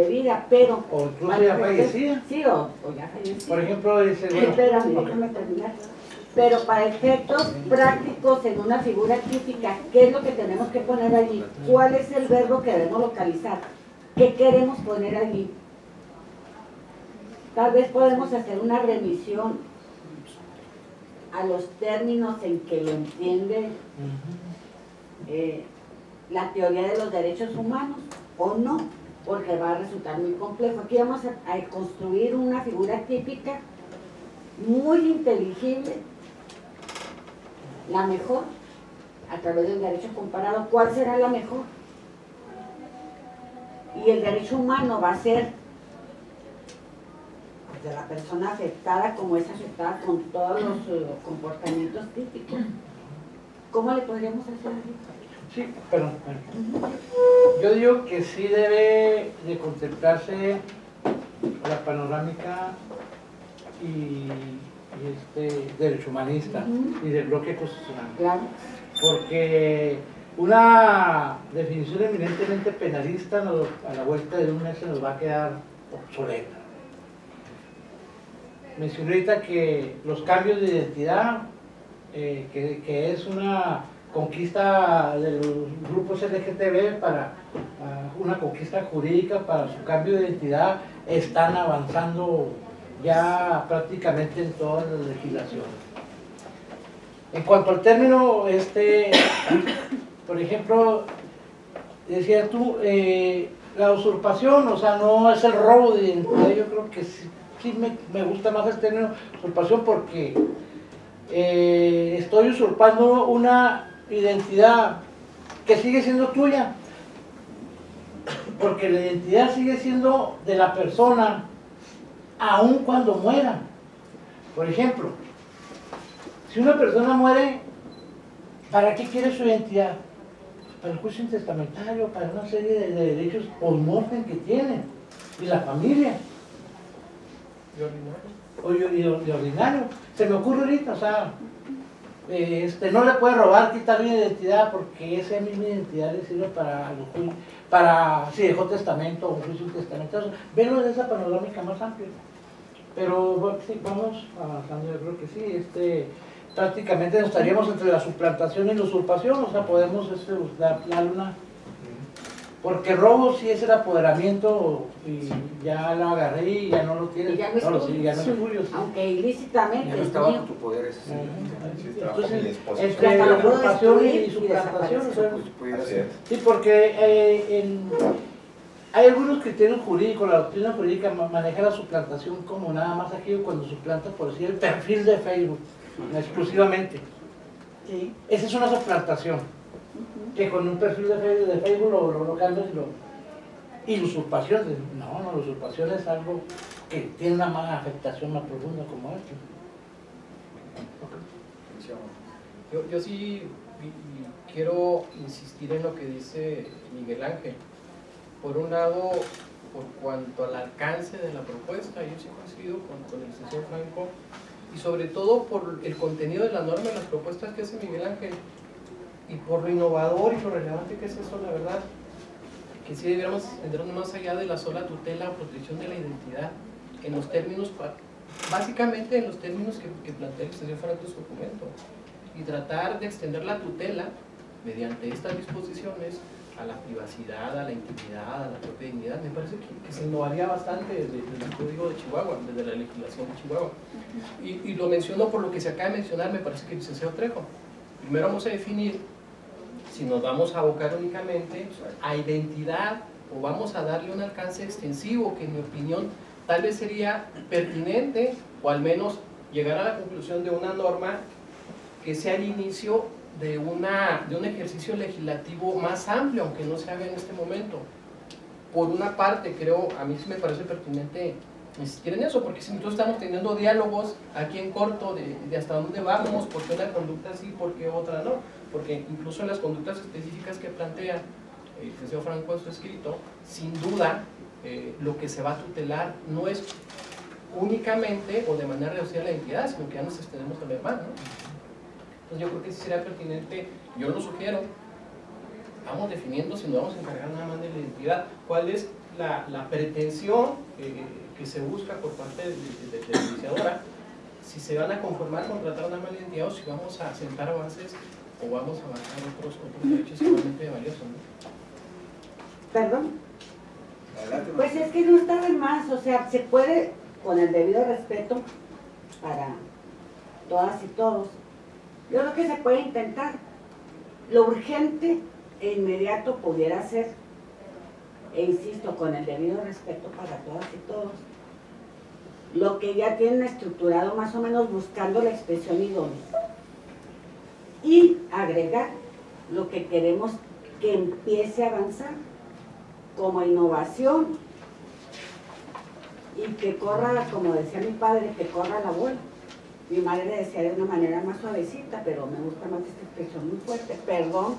vida, pero... O incluso ya fallecida. Sí, o ya fallecida. Por ejemplo, dice... Espérame, déjame terminar. Pero para efectos prácticos en una figura típica, ¿qué es lo que tenemos que poner allí? ¿Cuál es el verbo que debemos localizar? ¿Qué queremos poner allí? Tal vez podemos hacer una remisión a los términos en que lo entiende la teoría de los derechos humanos, o no, porque va a resultar muy complejo. Aquí vamos a construir una figura típica muy inteligible, la mejor, a través del derecho comparado. ¿Cuál será la mejor? Y el derecho humano va a ser de la persona afectada, como es afectada con todos los comportamientos típicos. ¿Cómo le podríamos hacer? Sí, pero yo digo que sí debe de contemplarse la panorámica y derecho humanista y del bloque constitucional. Claro. Porque una definición eminentemente penalista a la vuelta de un mes se nos va a quedar obsoleta. Mencioné ahorita que los cambios de identidad, que es una conquista de los grupos LGTB para una conquista jurídica para su cambio de identidad, están avanzando ya prácticamente en todas las legislaciones. En cuanto al término, por ejemplo, decías tú, la usurpación, o sea, no es el robo de identidad. Yo creo que sí me gusta más el término usurpación porque estoy usurpando una identidad que sigue siendo tuya, porque la identidad sigue siendo de la persona aun cuando muera. Por ejemplo, si una persona muere, ¿para qué quiere su identidad? Para el juicio intestamentario, para una serie de derechos post-mortem que tiene, y la familia. ¿Y ordinario? Y ordinario. Se me ocurre ahorita, o sea, no le puede robar, quitar mi identidad, porque esa misma identidad le sirve para si dejó testamento o un juicio testamentario. Verlo de esa panorámica más amplia. Pero bueno, sí, vamos avanzando, yo creo que sí. Prácticamente estaríamos entre la suplantación y la usurpación, o sea, podemos darle una. Porque robo sí es el apoderamiento y ya lo agarré y ya no lo tienes. Ya no es tuyo. Ya no es tuyo. Sí. Aunque ilícitamente. Ya no estaba con tu poder ese. Entonces, entre la usurpación y suplantación. Sí, porque hay algunos criterios jurídicos, la doctrina jurídica maneja la suplantación como nada más aquello cuando suplanta, por decir, el perfil de Facebook, exclusivamente. Sí. Esa es una suplantación, que con un perfil de Facebook lo cambias y la usurpación, no, la usurpación es algo que tiene una más afectación más profunda como esto. Yo sí quiero insistir en lo que dice Miguel Ángel. Por un lado, por cuanto al alcance de la propuesta, yo sí coincido con el licenciado Franco, y sobre todo por el contenido de la norma y las propuestas que hace Miguel Ángel, y por lo innovador y lo relevante que es eso, la verdad, que sí debiéramos entendernos más allá de la sola tutela o protección de la identidad, en los términos, básicamente en los términos que plantea el licenciado Franco en su documento, y tratar de extender la tutela mediante estas disposiciones a la privacidad, a la intimidad, a la propia dignidad. Me parece que se innovaría bastante desde el Código de Chihuahua, desde la legislación de Chihuahua. Y lo menciono por lo que se acaba de mencionar, me parece que el licenciado Trejo. Primero vamos a definir si nos vamos a abocar únicamente a identidad o vamos a darle un alcance extensivo que en mi opinión tal vez sería pertinente, o al menos llegar a la conclusión de una norma que sea el inicio de un ejercicio legislativo más amplio, aunque no se haga en este momento. Por una parte, creo, a mí sí me parece pertinente insistir en eso, porque si nosotros estamos teniendo diálogos aquí en corto de hasta dónde vamos, por qué una conducta sí, por qué otra no, porque incluso en las conductas específicas que plantea el licenciado Franco en su escrito, sin duda, lo que se va a tutelar no es únicamente o de manera reducida la identidad, sino que ya nos extendemos a lo demás, ¿no? Entonces yo creo que sí sería pertinente, yo lo sugiero, vamos definiendo, si nos vamos a encargar nada más de la identidad, cuál es la pretensión que se busca por parte de la iniciadora, si se van a conformar con tratar una mala identidad o si vamos a sentar avances o vamos a avanzar otros derechos igualmente valiosos, ¿no? Perdón. Pues es que no está de más, o sea, se puede, con el debido respeto para todas y todos, yo creo que se puede intentar. Lo urgente e inmediato pudiera ser, e insisto, con el debido respeto para todas y todos, lo que ya tienen estructurado más o menos buscando la expresión idónea. Y agregar lo que queremos que empiece a avanzar como innovación y que corra, como decía mi padre, que corra la bola. Mi madre decía de una manera más suavecita, pero me gusta más esta expresión muy fuerte. Perdón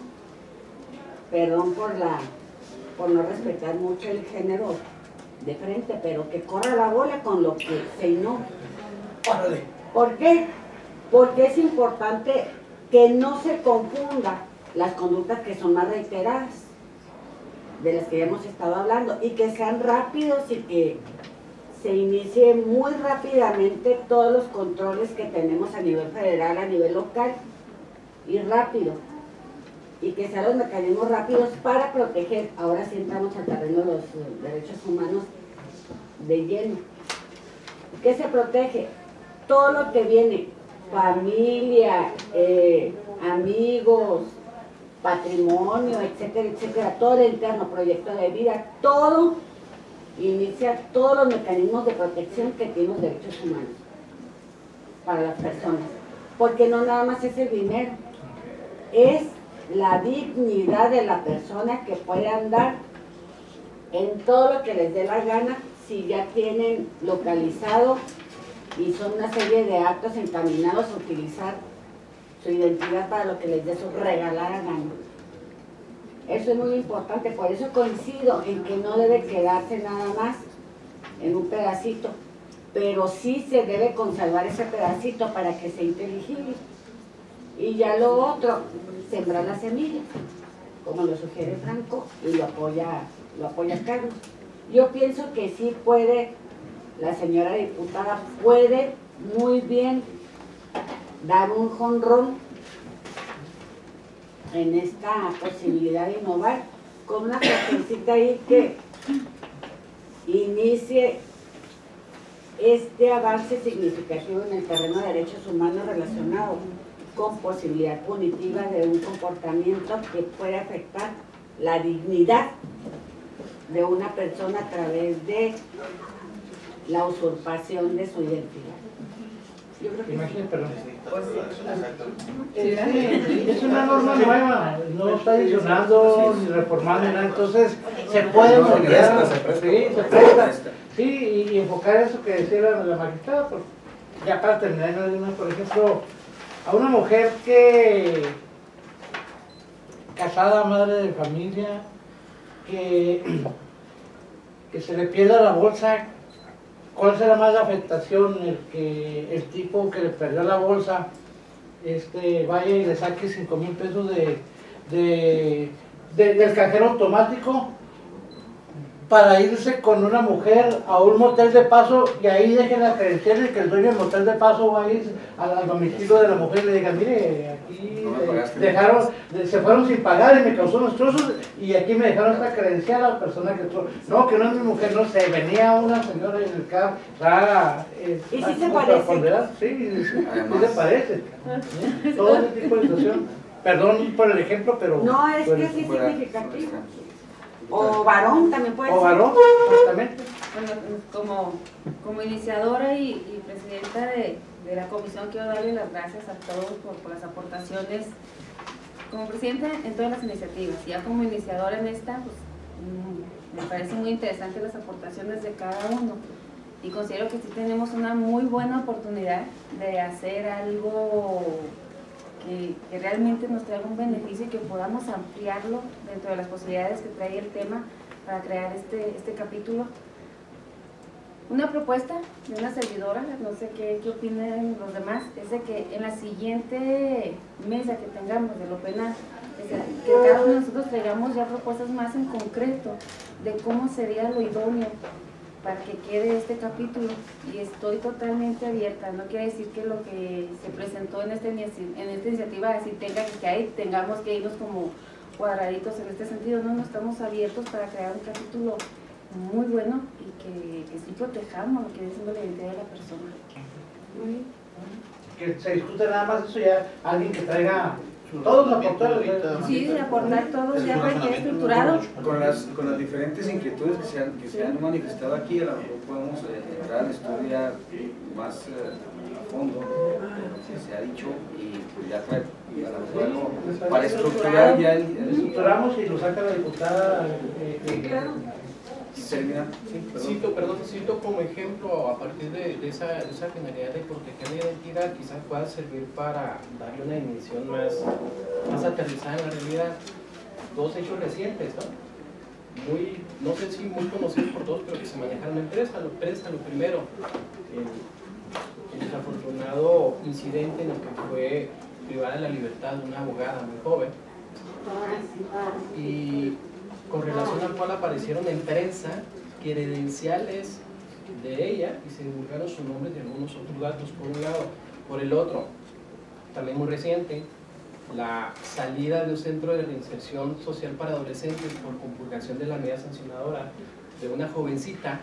por no respetar mucho el género de frente, pero que corra la bola con lo que se innova. ¿Por qué? Porque es importante que no se confunda las conductas que son más reiteradas, de las que ya hemos estado hablando, y que sean rápidos y que se inicie muy rápidamente todos los controles que tenemos a nivel federal, a nivel local, y rápido, y que sean los mecanismos rápidos para proteger. Ahora sí entramos al terreno de los derechos humanos de lleno. ¿Qué se protege? Todo lo que viene, familia, amigos, patrimonio, etcétera, etcétera, todo el interno, proyecto de vida, todo inicia todos los mecanismos de protección que tienen los derechos humanos para las personas. porque no nada más es el dinero, es la dignidad de la persona que puede andar en todo lo que les dé la gana si ya tienen localizado y son una serie de actos encaminados a utilizar su identidad para lo que les dé su regalada gana. Eso es muy importante, por eso coincido en que no debe quedarse nada más en un pedacito, pero sí se debe conservar ese pedacito para que sea inteligible. Y ya lo otro, sembrar la semilla, como lo sugiere Franco, y lo apoya Carlos. Yo pienso que sí puede, la señora diputada puede muy bien dar un jonrón en esta posibilidad de innovar, con una frasecita ahí que inicie este avance significativo en el terreno de derechos humanos relacionado con posibilidad punitiva de un comportamiento que puede afectar la dignidad de una persona a través de la usurpación de su identidad. Yo creo que imagínate, perdón. Sí. Es una norma nueva, no está adicionando ni reformando ni nada, entonces se puede moldear, sí, se presta. Sí, y enfocar eso que decía la magistrada, pues, ya para terminar, por ejemplo, a una mujer que casada, madre de familia, que se le pierda la bolsa, ¿cuál será más la afectación? El tipo que le perdió la bolsa vaya y le saque 5,000 pesos del cajero automático para irse con una mujer a un motel de paso y ahí dejen la credencial de que el dueño del motel de paso va a ir al domicilio de la mujer y le diga, mire, aquí se fueron sin pagar y me causó unos trozos y aquí me dejaron esta credencial a la persona que no, que no es mi mujer, no sé, venía una señora en el carro rara. ¿Y si se parece? Sí se parece. Todo ese tipo de situación. Perdón por el ejemplo, pero... No, es que sí es significativo. O varón también puede ser. O varón, exactamente. Bueno, como iniciadora y presidenta de la comisión, quiero darle las gracias a todos por las aportaciones. Como presidenta en todas las iniciativas, ya como iniciadora en esta, pues me parecen muy interesantes las aportaciones de cada uno. Y considero que sí tenemos una muy buena oportunidad de hacer algo que realmente nos traiga un beneficio y que podamos ampliarlo dentro de las posibilidades que trae el tema para crear este capítulo. Una propuesta de una servidora, no sé qué opinen los demás, es de que en la siguiente mesa que tengamos de lo penal, que cada uno de nosotros traigamos ya propuestas más en concreto de cómo sería lo idóneo para que quede este capítulo, y estoy totalmente abierta. No quiere decir que lo que se presentó en esta iniciativa así tengamos que irnos como cuadraditos en este sentido. No estamos abiertos para crear un capítulo muy bueno y que sí protejamos lo que viene siendo la identidad de la persona. Que se discute nada más eso, ya alguien que traiga todos los aportadores. Sí, de aportar todos ya para que estructurado. Con las diferentes inquietudes que se han manifestado aquí, a lo mejor podemos entrar al estudio ya más a fondo, que se ha dicho, y pues ya traer para estructurar ya estructuramos y lo saca la diputada. Cito como ejemplo, a partir de esa finalidad de proteger la identidad, quizás pueda servir para darle una dimensión más aterrizada en la realidad. Dos hechos recientes, ¿no? No sé si muy conocidos por todos, pero que se manejan en la prensa. Lo primero, el desafortunado incidente en el que fue privada de la libertad de una abogada muy joven, y con relación al cual aparecieron en prensa credenciales de ella y se divulgaron sus nombres y algunos otros datos por un lado. Por el otro, también muy reciente, la salida de un centro de reinserción social para adolescentes por compulgación de la medida sancionadora de una jovencita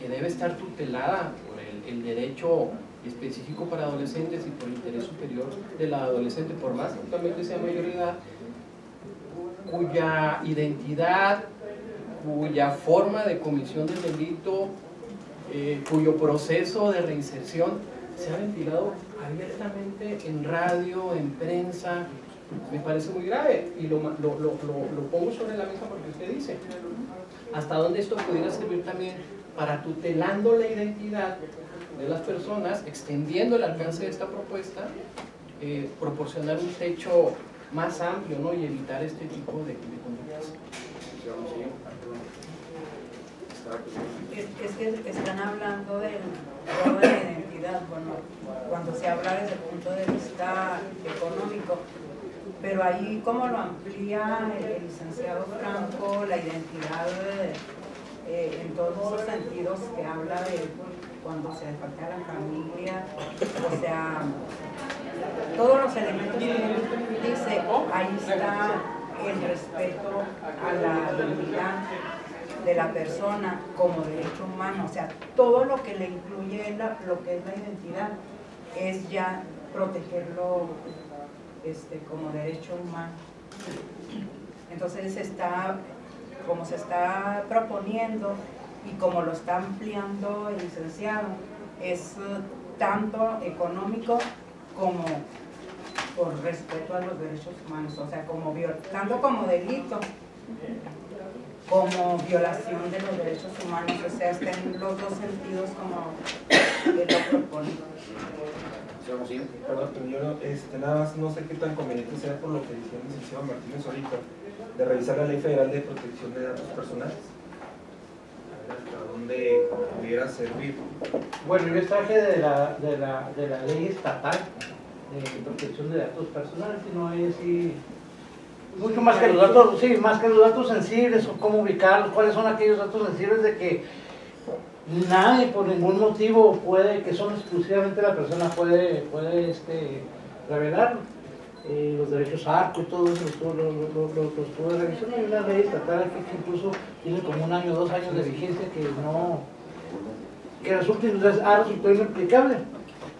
que debe estar tutelada por el derecho específico para adolescentes y por el interés superior de la adolescente, por más que actualmente sea mayor de edad, cuya identidad, cuya forma de comisión del delito, cuyo proceso de reinserción se ha ventilado abiertamente en radio, en prensa, me parece muy grave y lo pongo sobre la mesa porque usted dice hasta dónde esto pudiera servir también para, tutelando la identidad de las personas, extendiendo el alcance de esta propuesta, proporcionar un techo más amplio, ¿no? Y evitar este tipo de conductas. Es que están hablando del robo de la identidad, bueno, cuando se habla desde el punto de vista económico, pero ahí como lo amplía el licenciado Franco, la identidad en todos esos sentidos que habla de cuando se falta la familia, o sea, todos los elementos que él dice, ahí está el respeto a la dignidad de la persona como derecho humano, o sea, todo lo que le incluye lo que es la identidad es ya protegerlo como derecho humano. Entonces como se está proponiendo y como lo está ampliando el licenciado, es tanto económico como por respeto a los derechos humanos, o sea, tanto como delito como violación de los derechos humanos, o sea, está en los dos sentidos como él lo propone. Perdón, pero yo nada más no sé qué tan conveniente sea por lo que decía el licenciado Martínez ahorita, de revisar la Ley Federal de Protección de Datos Personales. A ver hasta dónde pudiera servir. Bueno, yo traje de la ley estatal de protección de datos personales, y no hay así mucho más que los datos, sí, más que los datos sensibles, o cómo ubicarlos, cuáles son aquellos datos sensibles de que nadie por ningún motivo que son exclusivamente la persona puede revelar. Los derechos ARCO y todo eso los puede revisar. Hay una ley estatal que incluso tiene como 1 año, 2 años de vigencia que ha resultado inaplicable.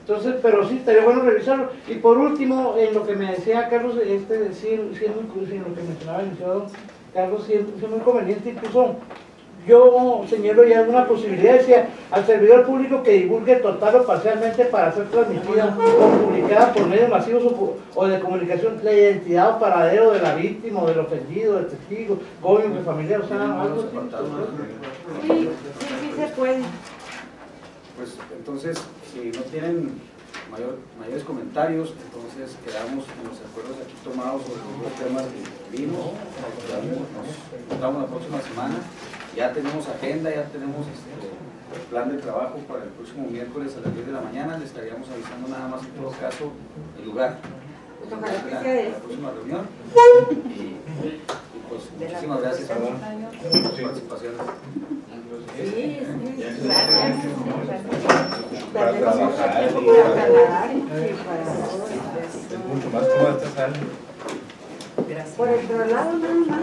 Entonces, pero sí, estaría bueno revisarlo. Y por último, en lo que me decía Carlos, en lo que mencionaba el licenciado Carlos, sí es muy conveniente. Incluso yo señalo ya una posibilidad, decía, al servidor público que divulgue total o parcialmente para ser transmitida o publicada por medios masivos o de comunicación la identidad o paradero de la víctima o del ofendido, del testigo, cónyuge, familiar, o sea, algo así. Sí se puede. Pues entonces, si no tienen mayores comentarios, entonces quedamos en los acuerdos aquí tomados sobre los temas que vimos. Nos encontramos la próxima semana. Ya tenemos agenda, ya tenemos plan de trabajo para el próximo miércoles a las 10 de la mañana. Le estaríamos avisando nada más en todo caso el lugar de la próxima reunión. Y pues muchísimas gracias por su participación. Sí, gracias. Para trabajar y para es mucho más cómoda esta sala. Por el otro lado, nada más.